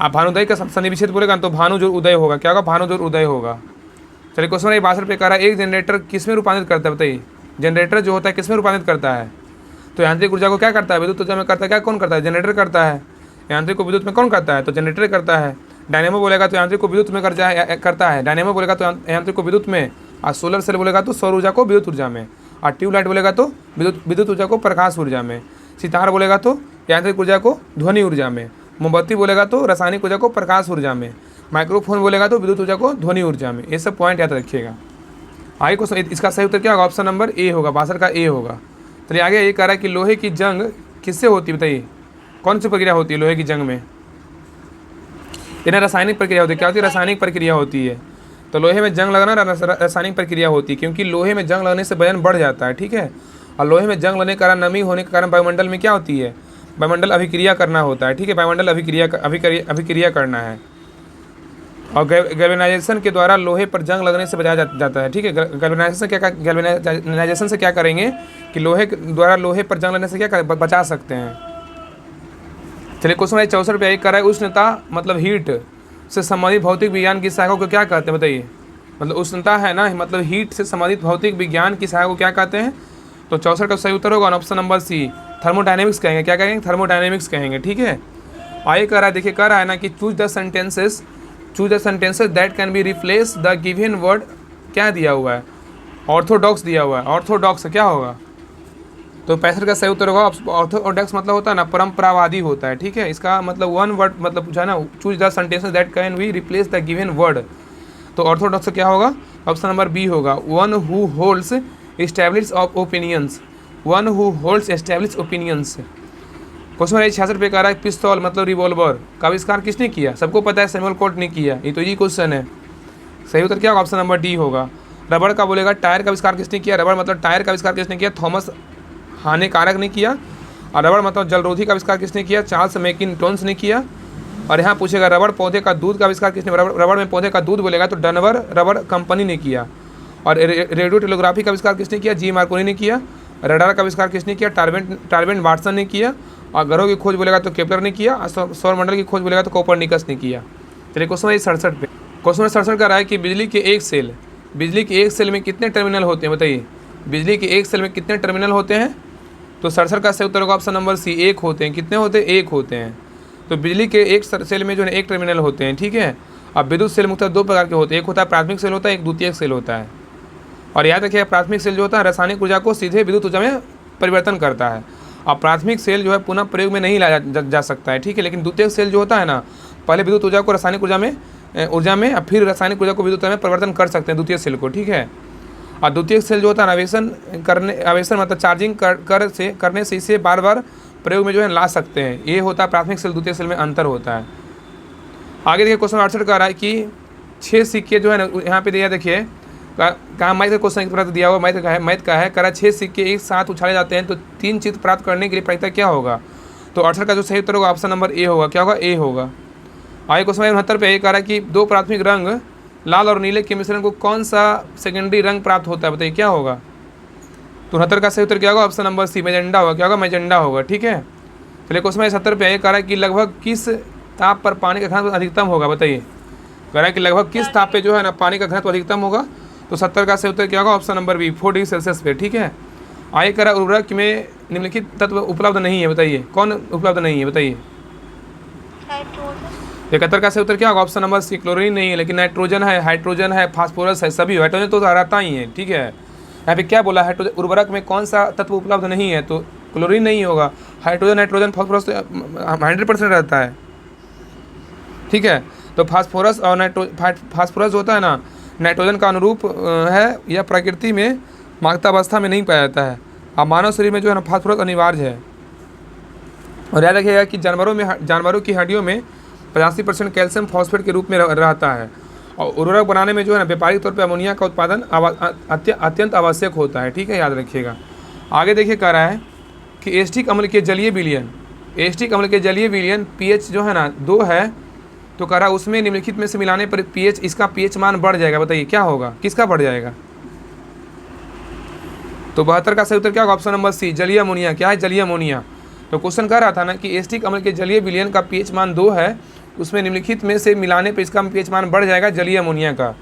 आप भानुदय का संधि विच्छेद बोलेगा तो भानु जो उदय होगा, क्या होगा, भानु जो उदय होगा। चलिए क्वेश्चन नंबर 62 पे कह रहा है एक जनरेटर किसमें रूपांतरित करता है, बताइए जनरेटर जो होता है किसमें रूपांतरित करता है। तो यांत्रिक ऊर्जा को क्या करता है, विद्युत ऊर्जा में करता है। क्या कौन करता है, जनरेटर करता है। यांत्रिक को विद्युत में कौन करता है, तो जनरेटर करता है। डायनेमो बोलेगा तो यांत्रिक को विद्युत में करता है। डायनेमो बोलेगा तो यांत्रिक को विद्युत में, और सोलर सेल बोलेगा तो सौर ऊर्जा को विद्युत ऊर्जा में, और ट्यूबलाइट बोलेगा तो विद्युत ऊर्जा को प्रकाश ऊर्जा में, सितार बोलेगा तो यांत्रिक ऊर्जा को ध्वनि ऊर्जा में, मोमबत्ती बोलेगा तो रासायनिक ऊर्जा को प्रकाश ऊर्जा में, माइक्रोफोन बोलेगा तो विद्युत ऊर्जा को ध्वनि ऊर्जा में। ये सब पॉइंट याद रखिएगा। आगे क्वेश्चन, इसका सही उत्तर क्या होगा, ऑप्शन नंबर ए होगा, 62 का ए होगा। चलिए आगे ये कह रहा है कि लोहे की जंग किससे होती है, बताइए कौन सी प्रक्रिया होती है लोहे की जंग में। इन्हें रासायनिक प्रक्रिया होती है। क्या होती है, रासायनिक प्रक्रिया होती है। तो लोहे में जंग लगना रासायनिक प्रक्रिया होती है, क्योंकि लोहे में जंग लगने से वजन बढ़ जाता है, ठीक है। और लोहे में जंग लगने के कारण नमी होने के कारण वायुमंडल में क्या होती है, वायुमंडल अभिक्रिया करना होता है, ठीक है। वायुमंडल अभिक्रिया करना है। और गैल्वेनाइजेशन के द्वारा लोहे पर जंग लगने से बचाया जाता है, ठीक है। गैल्वेनाइजेशन से क्या करेंगे कि लोहे द्वारा लोहे पर जंग लगने से क्या बचा सकते हैं। चलिए क्वेश्चन नंबर 64 पे कर रहा है उष्णता मतलब हीट से संबंधित भौतिक विज्ञान की शाखा को क्या कहते हैं, बताइए। मतलब उष्णता है ना, मतलब हीट से संबंधित भौतिक विज्ञान की शाखा को क्या कहते हैं। तो 64 का सही उत्तर होगा ऑप्शन नंबर सी, थर्मोडायनेमिक्स कहेंगे। क्या कहेंगे, थर्मोडायनेमिक्स कहेंगे, ठीक है। आगे कह रहा है, देखिए कह रहा है ना कि choose the sentences that can be replace the given word. क्या दिया हुआ है, ऑर्थोडॉक्स दिया हुआ है। ऑर्थोडॉक्स क्या होगा, तो 65 का सही उत्तर होगा। ऑर्थोडॉक्स मतलब होता है ना परंपरावादी होता है, ठीक है। इसका मतलब वन वर्ड मतलब पूछा ना, choose the sentences that can be replace the given word. तो ऑर्थोडॉक्स क्या होगा, ऑप्शन नंबर बी होगा, one who holds establish of opinions. One who holds establish opinions. Question number 66 पे कह रहा है पिस्तौल मतलब रिवॉल्वर का आविष्कार किसने किया। सबको पता है सैमुअल कोल्ट ने किया, ये तो ये क्वेश्चन है। सही उत्तर क्या होगा, ऑप्शन नंबर डी होगा। रबड़ का बोलेगा टायर का आविष्कार किसने किया। रबड़ मतलब टायर का आविष्कार किसने किया, थॉमस हानिकारक ने किया। और रबड़ मतलब जलरोधी का आविष्कार किसने किया, चार्ल्स मैकिन्टोन्स ने किया। और यहाँ पूछेगा रबड़ पौधे का दूध का आविष्कार किसने, रबड़ में पौधे का दूध बोलेगा तो डनवर रबड़ कंपनी ने किया। और रेडियो टेलीग्राफी का आविष्कार किसने किया, जी मार्कोनी ने किया। रडार का आविष्कार किसने किया, टार्बेन वाटसन ने किया। और ग्रहों की खोज बोलेगा तो केपलर ने किया। और सौरमंडल की खोज बोलेगा तो कोपरनिकस ने किया। चलिए क्वेश्चन नंबर 67 पे, क्वेश्चन नंबर 67 का रहा है कि बिजली के एक सेल में कितने टर्मिनल होते हैं, बताइए बिजली के एक सेल में कितने टर्मिनल होते हैं। तो 67 का सही उत्तर होगा ऑप्शन नंबर सी, एक होते हैं। कितने होते हैं, एक होते हैं। तो बिजली के एक सेल में जो है एक टर्मिनल होते हैं, ठीक है। अब विद्युत सेल मुख्यतः दो प्रकार के होते हैं, एक होता है प्राथमिक सेल होता है, एक द्वितीयक सेल होता है। और याद रखिए प्राथमिक सेल जो होता है रासायनिक ऊर्जा को सीधे विद्युत ऊर्जा में परिवर्तन करता है। और प्राथमिक सेल जो है पुनः प्रयोग में नहीं लाया जा सकता है, ठीक है। लेकिन द्वितीयक सेल जो होता है ना, पहले विद्युत ऊर्जा को रासायनिक ऊर्जा में और फिर रासायनिक ऊर्जा को विद्युत ऊर्जा में परिवर्तन कर सकते हैं द्वितीय सेल को, ठीक है। और द्वितीय सेल जो होता है आवेशन मतलब चार्जिंग करने से इसे बार बार प्रयोग में जो है ला सकते हैं। ये होता है प्राथमिक सेल द्वितीय सेल में अंतर होता है। आगे देखिए क्वेश्चन 68 का रहा है कि 6 सिक्के जो है ना यहाँ पे दिया, देखिए कहाँ मैथ का क्वेश्चन प्राप्त दिया हुआ, मैथ का है करा 6 सिक्के एक साथ उछाले जाते हैं तो 3 चित्र प्राप्त करने के लिए प्रायिकता क्या होगा। तो 68 का जो सही उत्तर होगा ऑप्शन नंबर ए होगा। क्या होगा, ए होगा। आगे क्वेश्चन 69 पे ये कह रहा है कि 2 प्राथमिक रंग लाल और नीले के मिश्रण को कौन सा सेकेंडरी रंग प्राप्त होता है, बताइए क्या होगा। तो 69 का सही उत्तर क्या होगा, ऑप्शन नंबर सी मैजेंडा होगा। क्या होगा, मैजेंडा होगा। ठीक है, चलिए क्वेश्चन 70 पे ये कह रहा है कि लगभग किस ताप पर पानी का घनत्व अधिकतम होगा, बताइए। कह रहा है कि लगभग किस ताप पे जो है ना पानी का घनत्व अधिकतम होगा। तो 70 का सही उत्तर क्या होगा, option number B 4 degree Celsius पे। ठीक है, आगे कह रहा है उर्वरक में निम्नलिखित तत्व उपलब्ध नहीं है, बताइए कौन उपलब्ध नहीं है, बताइए। 71 का सही उत्तर क्या होगा, ऑप्शन नंबर सी क्लोरीन नहीं है, लेकिन नाइट्रोजन है, हाइड्रोजन है, फास्फोरस है, सभी हाइड्रोजन तो रहता ही है। ठीक है, यहाँ पे क्या बोला, हाइड्रोजन उर्वरक में कौन सा तत्व उपलब्ध नहीं है, तो क्लोरीन नहीं होगा। हाइड्रोजन नाइट्रोजन फास्फोरस 100% रहता है। ठीक है, तो फास्फोरस और फास्फोरस होता है ना नाइट्रोजन का अनुरूप है, यह प्रकृति में मागतावस्था में नहीं पाया जाता है। अब मानव शरीर में जो है ना फास्फोरस अनिवार्य है। और याद रखिएगा कि जानवरों की हड्डियों में 85% कैल्शियम फॉस्फेट के रूप में रहता है। और उर्वरक बनाने में जो है ना व्यापारिक तौर पर अमोनिया का उत्पादन अत्यंत आवश्यक होता है। ठीक है, याद रखिएगा। आगे देखिए कह रहा है कि एस्टिक अम्ल के जलीय विलयन पीएच जो है ना 2 है, तो कह रहा है उसमें निम्नलिखित में से मिलाने पर पीएच इसका पीएच मान बढ़ जाएगा, बताइए क्या होगा, किसका बढ़ जाएगा। तो 72 का सही उत्तर क्या होगा, ऑप्शन नंबर सी जलीय अमोनिया। क्या है, जलीय अमोनिया। तो क्वेश्चन कह रहा था ना कि एस्टिक अम्ल के जलीय विलयन का पीएच मान 2 है, उसमें निम्नलिखित में से मिलाने पर इसका पीएच मान बढ़ जाएगा जलीय अमोनिया का।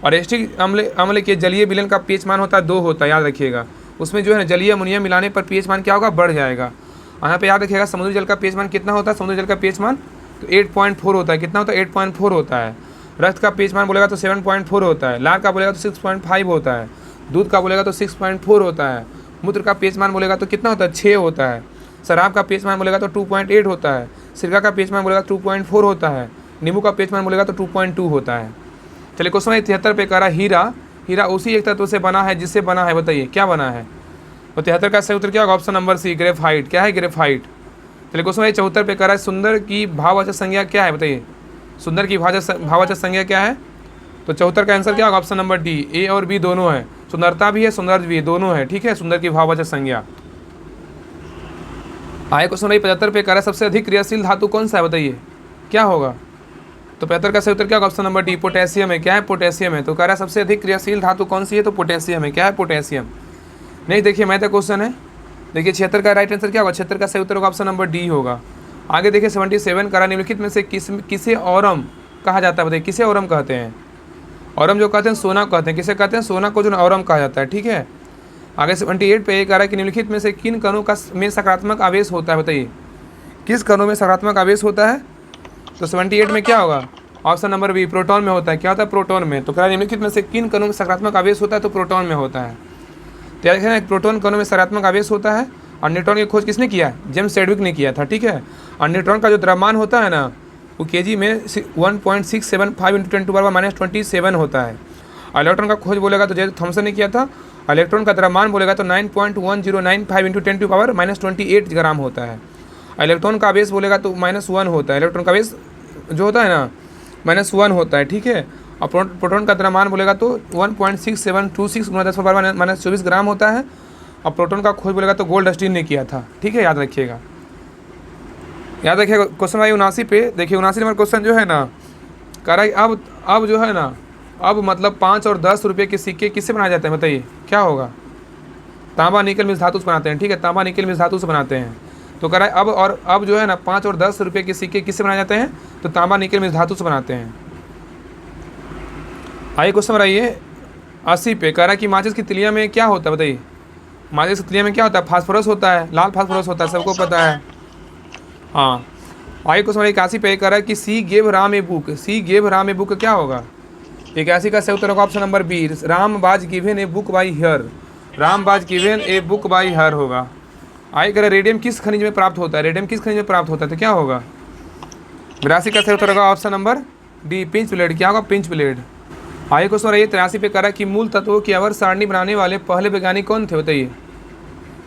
और एस्टिक अम्ल के जलीय विलयन का पीएच मान होता है 2 होता है, याद रखिएगा। उसमें जो है ना जलीय अमोनिया मिलाने पर पीएच मान क्या होगा, बढ़ जाएगा। और यहाँ पे याद रखिएगा समुद्री जल का पीएच मान कितना होता है, समुद्री जल का पीएच मान तो 8.4 होता है। कितना होता है, 8.4 होता है। रक्त का पीएच मान बोलेगा तो 7.4 होता है। लार का बोलेगा तो 6.5 होता है। दूध का बोलेगा तो 6.4 होता है। मूत्र का पीएच मान बोलेगा तो कितना होता है, 6 होता है। शराब का पीएच मान बोलेगा तो 2.8 होता है। सिरका का पीएच मान बोलेगा 2.4 होता है। नींबू का पीएच मान बोलेगा तो 2.2 होता है। चलिए क्वेश्चन 73 पे कह रहा हीरा उसी एक तत्व से बना है जिससे बना है, बताइए क्या बना है। और 73 का सही उत्तर क्या होगा, ऑप्शन नंबर सी ग्रेफाइट। क्या है, ग्रेफाइट। चलिए क्वेश्चन 74 पे कह रहा है सुंदर की भाववाचक संज्ञा क्या है, बताइए। सुंदर की भाववाचक संज्ञा क्या है। तो 74 का आंसर क्या होगा, ऑप्शन नंबर डी ए और बी दोनों है। सुंदरता भी है, सौंदर्य भी है, दोनों है। ठीक है, सुंदर की भाववाचक संज्ञा। आगे क्वेश्चन 75 पे कह रहा है सबसे अधिक क्रियाशील धातु कौन सा है, बताइए क्या होगा। तो 75 का सही उत्तर क्या होगा, ऑप्शन नंबर डी पोटेशियम है। क्या है, पोटेशियम है। तो कह रहा है सबसे अधिक क्रियाशील धातु कौन सी है, तो पोटेशियम है। क्या है, पोटेशियम। नहीं देखिए मैथ का क्वेश्चन है, देखिए 76 का राइट आंसर क्या होगा, 76 का सही उत्तर होगा ऑप्शन नंबर डी होगा। आगे देखिए 77 करा निम्नलिखित में से किसे औरम कहा जाता है, बताइए किसे औरम कहते हैं। औरम जो कहते हैं सोना कहते हैं, किसे कहते हैं, सोना को जो औरम कहा जाता है। ठीक है, आगे 78 पे ये कह रहा है कि निम्नलिखित में से किन कणों का में सकारात्मक आवेश होता है, बताइए किस कणों में सकारात्मक आवेश होता है। तो 78 में क्या होगा, ऑप्शन नंबर बी प्रोटॉन में होता है। क्या होता है, प्रोटॉन में। तो कह रहा है निम्नलिखित में से किन कणों में सकारात्मक आवेश होता है, तो प्रोटॉन में होता है। तो याद रखना प्रोटॉन कणों में सकारात्मक आवेश होता है। और न्यूट्रॉन की खोज किसने किया, जेम्स चैडविक ने किया था। ठीक है, और न्यूट्रॉन का जो द्रव्यमान होता है ना वो केजी में 1.675 × 10⁻27 होता है। इलेक्ट्रॉन का खोज बोलेगा तो जेम्स थॉमसन ने किया था। इलेक्ट्रॉन का द्रव्यमान बोलेगा तो 9.1095 × 10⁻28 ग्राम होता है। इलेक्ट्रॉन का आवेश बोलेगा तो -1 होता है। इलेक्ट्रॉन का आवेश जो होता है ना -1 होता है। ठीक है, और प्रोटॉन का द्रव्यमान बोलेगा तो 1.6726 × 10⁻24 ग्राम होता है। और प्रोटॉन का खोज बोलेगा तो गोल्डस्टीन ने किया था। ठीक है, याद रखिएगा। क्वेश्चन भाई 79 पे देखिए, 79 नंबर क्वेश्चन जो है ना कह रहा है अब जो है ना अब मतलब 5 और 10 रुपये के सिक्के किससे बनाए जाते हैं, बताइए क्या होगा। तांबा निकल मिश्र धातु से बनाते हैं। ठीक है, तांबा निकल मिश्र धातु से बनाते हैं। तो कह रहा है अब जो है ना 5 और 10 रुपये के सिक्के किससे बनाए जाते हैं, तो तांबा निकल मिश्र धातु से बनाते हैं। आइए क्वेश्चन बनाइए 80 पे कह रहा है कि माचिस की तिलिया में क्या होता है, बताइए माचिस की तिलिया में क्या होता है, फास्फोरस होता है, लाल फास्फोरस होता है, सबको पता है। हाँ, आइए क्वेश्चन 81 पे कह रहा है कि she gave Ram a book क्या होगा। 81 का सही उत्तर होगा option number B Ram was given a book by her. Ram was given a book by her होगा। आइए कह रहे रेडियम किस खनिज में प्राप्त होता है, रेडियम किस खनिज में प्राप्त होता है, तो क्या होगा। 82 का सही उत्तर होगा option number D pinch blade. क्या होगा, पिंच ब्लेड। आइए क्वेश्चन रहिए 83 पे कह रहा है कि मूल तत्वों की आवर्त सारणी बनाने वाले पहले वैज्ञानिक कौन थे, बताइए।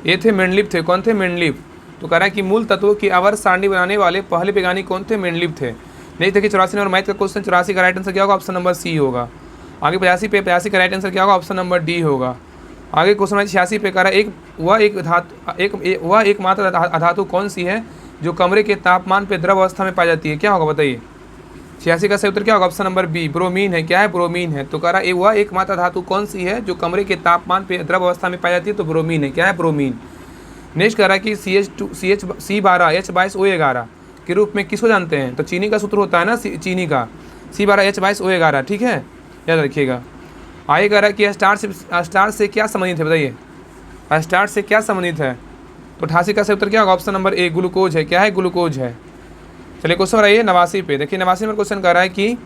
ये थे मेंडलीव थे। कौन थे, मेंडलीव। तो कह रहा है कि मूल तत्वों की आवर्त सारणी बनाने वाले पहले वैज्ञानिक कौन थे, मेंडलीव थे। नेक्स्ट देखिए 84 नंबर मैथ का क्वेश्चन, 84 का राइट आंसर क्या होगा, ऑप्शन नंबर सी होगा। आगे 85 पे 85 का राइट आंसर क्या होगा, ऑप्शन नंबर डी होगा। आगे क्वेश्चन नंबर 86 पे कह रहा है वह एकमात्र अधातु कौन सी है जो कमरे के तापमान पे द्रव अवस्था में पाई जाती है, क्या होगा बताइए। 86 का सही उत्तर क्या होगा, ऑप्शन नंबर बी ब्रोमीन है। क्या है, ब्रोमीन है। तो कह रहा है वह एकमात्र धातु कौन सी है जो कमरे के तापमान पे द्रव अवस्था में पाई जाती है, तो ब्रोमीन है। क्या है, ब्रोमीन। नेक्स्ट कह रहा है कि C12H12O11 के रूप में किसको जानते हैं, तो चीनी का सूत्र होता है ना, चीनी का C12H22O11, ठीक है, याद रखिएगा। आगे कह रहा है कि स्टार से क्या संबंधित है, बताइए स्टार से क्या संबंधित है। तो 88 का सही उत्तर क्या होगा, ऑप्शन नंबर ए ग्लूकोज है। क्या है, ग्लूकोज है। चलिए क्वेश्चन रहिए 89 पे। देखिए 89 में क्वेश्चन कह रहा है कि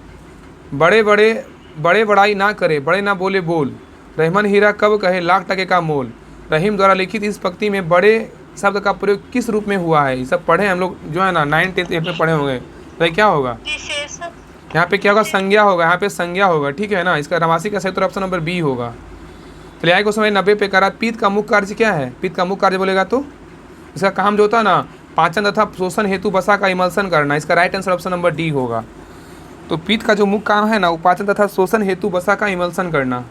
बड़े बड़ाई ना करे, बड़े ना बोले बोल, रहमान हीरा कब कहे लाख टके का मोल। रहीम द्वारा लिखित इस पंक्ति में बड़े शब्द का प्रयोग किस रूप में हुआ है। ये सब पढ़े हम लोग जो है ना 9th 10th 8th में पढ़े होंगे। तो क्या होगा, विशेषण। यहाँ पे क्या होगा, संज्ञा होगा। यहाँ पे संज्ञा होगा, ठीक है ना। इसका 89 का सही उत्तर ऑप्शन नंबर बी होगा। चलिए आगे क्वेश्चन 90 पे कह रहा है पीत का मुख्य कार्य क्या है। पीत का मुख्य कार्य बोलेगा तो इसका काम जो होता है ना, पाचन तथा शोषण हेतु वसा का इमल्सन करना। इसका right answer option number D होगा। तो पीत का जो मुख्य काम है ना, वो पाचन तथा शोषण हेतु वसा का इमल्सन करना।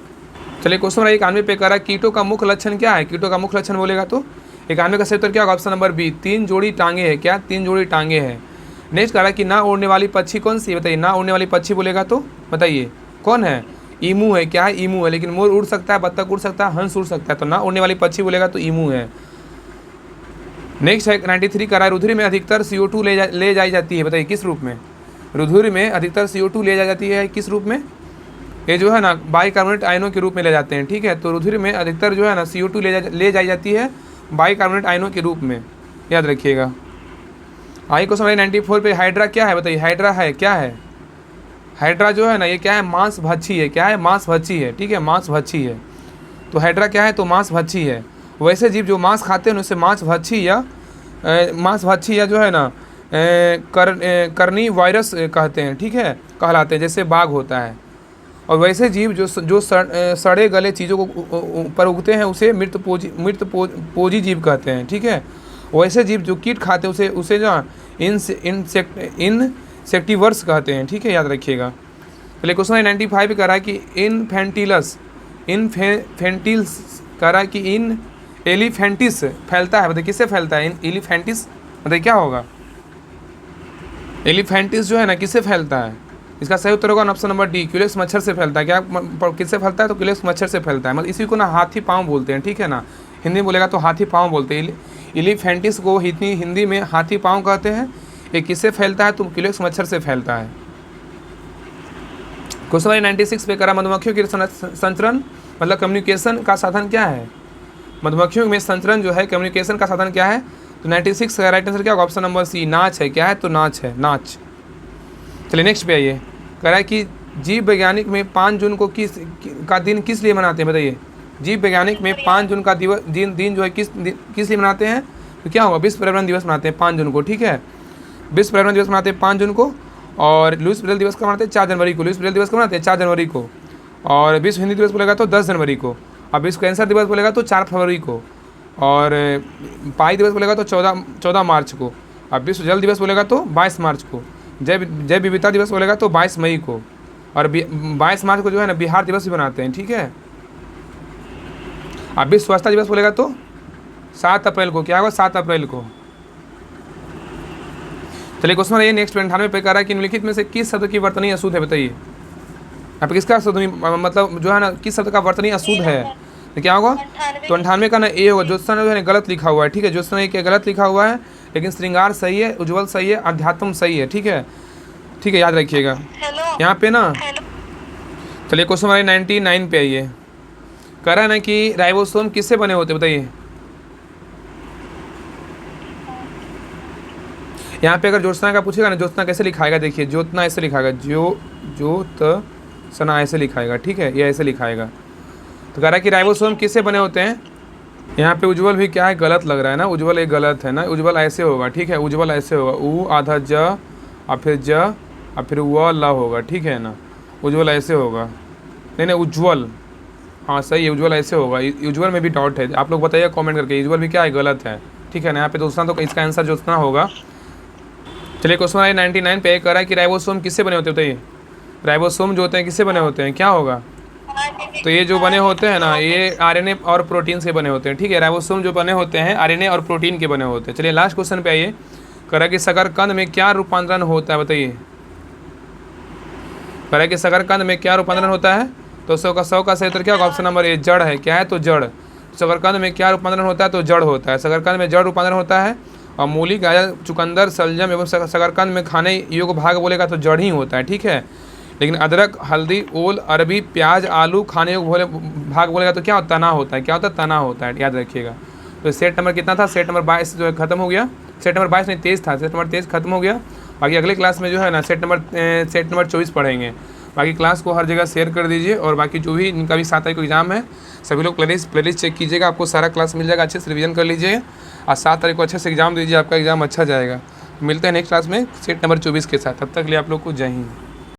चलिए क्वेश्चन 91 पे कह रहा है कीटों का मुख्य लक्षण क्या है। कीटों का मुख्य लक्षण बोलेगा तो 91 का सही उत्तर क्या होगा, ऑप्शन नंबर बी 3 जोड़ी टांगे है। क्या, 3 जोड़ी टांगे है। नेक्स्ट कह रहा है कि ना उड़ने वाली पक्षी कौन सी है, बताइए ना उड़ने वाली पक्षी बोलेगा तो बताइए कौन है, ईमू है। क्या है, ईमू है। लेकिन मोर उड़ सकता है, बत्तख उड़ सकता है, हंस उड़ सकता है। तो ना उड़ने वाली पक्षी बोलेगा तो ईमू है। नेक्स्ट है 93 कह रहा है रुधिर में अधिकतर CO2 ले जाई जाती है, बताइए किस रूप में। रुधिर में अधिकतर CO2 ले जाई जाती है किस रूप में, ये जो है ना बाइकार्बोनेट आयनों के रूप में ले जाते हैं, ठीक है। तो रुधिर में अधिकतर जो है ना CO2 ले जाई जाती है बाइकार्बोनेट आयनों के रूप में, याद रखिएगा। आगे क्वेश्चन 94 पे हाइड्रा क्या है, बताइए हाइड्रा है क्या है। हाइड्रा जो है ना ये क्या है, मांसभक्षी है। क्या है, मांसभक्षी है, ठीक है, मांसभक्षी है। तो हाइड्रा क्या है, तो मांसभक्षी है। वैसे जीव जो मांस खाते हैं उसे मांसभक्षी या जो है ना करनी वायरस कहते हैं, ठीक है, कहलाते हैं, जैसे बाघ होता है। और वैसे जीव जो सड़े गले चीज़ों को पर उगते हैं उसे मृतपोजी जीव कहते हैं, ठीक है। वैसे जीव जो कीट खाते हैं उसे जो इंसेक्टिवर्स कहते हैं, ठीक है, याद रखिएगा। चलिए क्वेश्चन 95 कह रहा है कि इनफेंटिल्स कह रहा है कि इन एलिफेंटिस फैलता है, बताइए किससे फैलता है, इन एलिफेंटिस बताइए क्या होगा। एलिफेंटिस जो है ना किससे फैलता है, इसका सही उत्तर होगा ऑप्शन नंबर डी क्यूलेक्स मच्छर से फैलता है। क्या किससे फैलता है, तो क्यूलेक्स मच्छर से फैलता है। मतलब इसी को ना हाथी पाँव बोलते हैं, ठीक है ना, हिंदी में बोलेगा तो हाथी पाँव बोलते हैं। एलिफेंटिस को हिंदी में हाथी पाँव कहते हैं। ये किससे फैलता है, तो क्यूलेक्स मच्छर से फैलता है। क्वेश्चन 96 पे करा मधुमक्खियों की संचरण मतलब कम्युनिकेशन का साधन क्या है। मधुमक्खियों में संचरण जो है कम्युनिकेशन का साधन क्या है, तो 96 का राइट आंसर क्या होगा, ऑप्शन नंबर सी नाच है। क्या है, तो नाच है, नाच। चलिए नेक्स्ट पे आइए। कह रहा है कि जीव वैज्ञानिक में 5 जून को का दिन किस लिए मनाते हैं, बताइए। जीव वैज्ञानिक में 5 जून का दिन जो है किस लिए मनाते हैं, तो क्या होगा, विश्व पर्यावरण दिवस मनाते हैं 5 जून को, ठीक है। विश्व पर्यावरण दिवस मनाते हैं 5 जून को। और लुईस ब्रेल दिवस का मनाते हैं 4 जनवरी को। लुईस ब्रेल दिवस का मनाते हैं 4 जनवरी को। और विश्व हिंदी दिवस बोलेगा तो 10 जनवरी को। अब विश्व कैंसर दिवस बोलेगा तो 4 फरवरी को। और पाई दिवस बोलेगा तो 14 मार्च को। अब विश्व जल दिवस बोलेगा तो 22 मार्च को। जय विविधता दिवस बोलेगा तो 22 मई को। और 22 मार्च को जो है ना बिहार दिवस भी बनाते हैं, ठीक है। अब विश्व स्वच्छता दिवस बोलेगा तो 7 अप्रैल को। क्या होगा, 7 अप्रैल को। चलिए क्वेश्चन ये नेक्स्ट 98 पे कह रहा है कि निम्नलिखित में से किस शब्द की वर्तनी अशुद्ध है, बताइए। यहाँ पे किसका मतलब जो है ना किस शब्द का वर्तनी अशुद्ध है, तो क्या होगा, तो 98 का ना ए होगा। ज्योत्सना जो है गलत लिखा हुआ है, ठीक है। ज्योत्सना ये गलत लिखा हुआ है, लेकिन श्रृंगार सही है, उज्ज्वल सही है, अध्यात्म सही है, ठीक है, ठीक है, याद रखिएगा यहाँ पे ना। चलिए क्वेश्चन 99 पे आइए। कह रहा है ना कि राइबोसोम किससे बने होते, बताइए। यहाँ पे अगर ज्योत्सना का पूछेगा ना, ज्योत्सना कैसे लिखाएगा, देखिए ज्योत्सना ऐसे लिखाएगा, ज्योत्सना ऐसे लिखाएगा, ठीक है, ये ऐसे लिखाएगा। तो कह रहा है कि राइबोसोम किससे बने होते हैं। यहाँ पे उज्ज्वल भी क्या है, गलत लग रहा है ना, उज्ज्वल एक गलत है ना। उज्ज्वल ऐसे होगा, ठीक है, उज्ज्वल ऐसे होगा, ऊ आधा ज और फिर ज और फिर व ल होगा, ठीक है ना। उज्ज्वल ऐसे होगा, नहीं उज्ज्वल, हाँ सही है, उज्ज्वल ऐसे होगा। उज्ज्वल में भी डाउट है, आप लोग बताइए कमेंट करके, उज्ज्वल भी क्या है, गलत है, ठीक है ना। यहाँ पे दोस्तों तो इसका आंसर ज्योत्सना होगा। चलिए क्वेश्चन आई 99 पे कह रहा है कि राइबोसोम किससे बने होते हैं बताइए। राइबोसोम जो होते हैं किससे बने होते हैं, क्या होगा। तो ये जो बने होते हैं ना, ये आरएनए और प्रोटीन से बने होते हैं, ठीक है। राइबोसोम जो बने होते हैं आरएनए और प्रोटीन के बने होते हैं। चलिए लास्ट क्वेश्चन पे आइए, कह रहा है कि शकरकंद में क्या रूपांतरण होता है बताइए। कह रहा है कि शकरकंद में क्या रूपांतरण होता है। तो 100 का सही उत्तर क्या होगा, ऑप्शन नंबर ए जड़ है। क्या है, तो जड़। शकरकंद में क्या रूपांतरण होता है, तो जड़ होता है। शकरकंद में जड़ रूपांतरण होता है। और मूली, गाजर, चुकंदर, शलजम एवं शकरकंद में खाने योग्य भाग बोलेगा तो जड़ ही होता है, ठीक है। लेकिन अदरक, हल्दी, ओल, अरबी, प्याज, आलू खाने योग्य भाग बोलेगा तो क्या होता है, तना होता है। क्या होता है, तना होता है, याद रखिएगा। तो सेट नंबर कितना था, सेट नंबर 22 जो है खत्म हो गया। सेट नंबर 22 नहीं 23 था, सेट नंबर 23 खत्म हो गया। बाकी अगले क्लास में जो है ना सेट नंबर 24 पढ़ेंगे। बाकी क्लास को हर जगह शेयर कर दीजिए। और बाकी जो भी इनका भी 7 तारीख को एग्जाम है, सभी लोग प्लेलिस्ट चेक कीजिएगा, आपको सारा क्लास मिल जाएगा। अच्छे से रिवीजन कर लीजिए और 7 तारीख को अच्छे से एग्जाम दीजिए, आपका एग्जाम अच्छा जाएगा। मिलते हैं नेक्स्ट क्लास में सेट नंबर 24 के साथ। तब तक के लिए आप लोग को जय हिंद।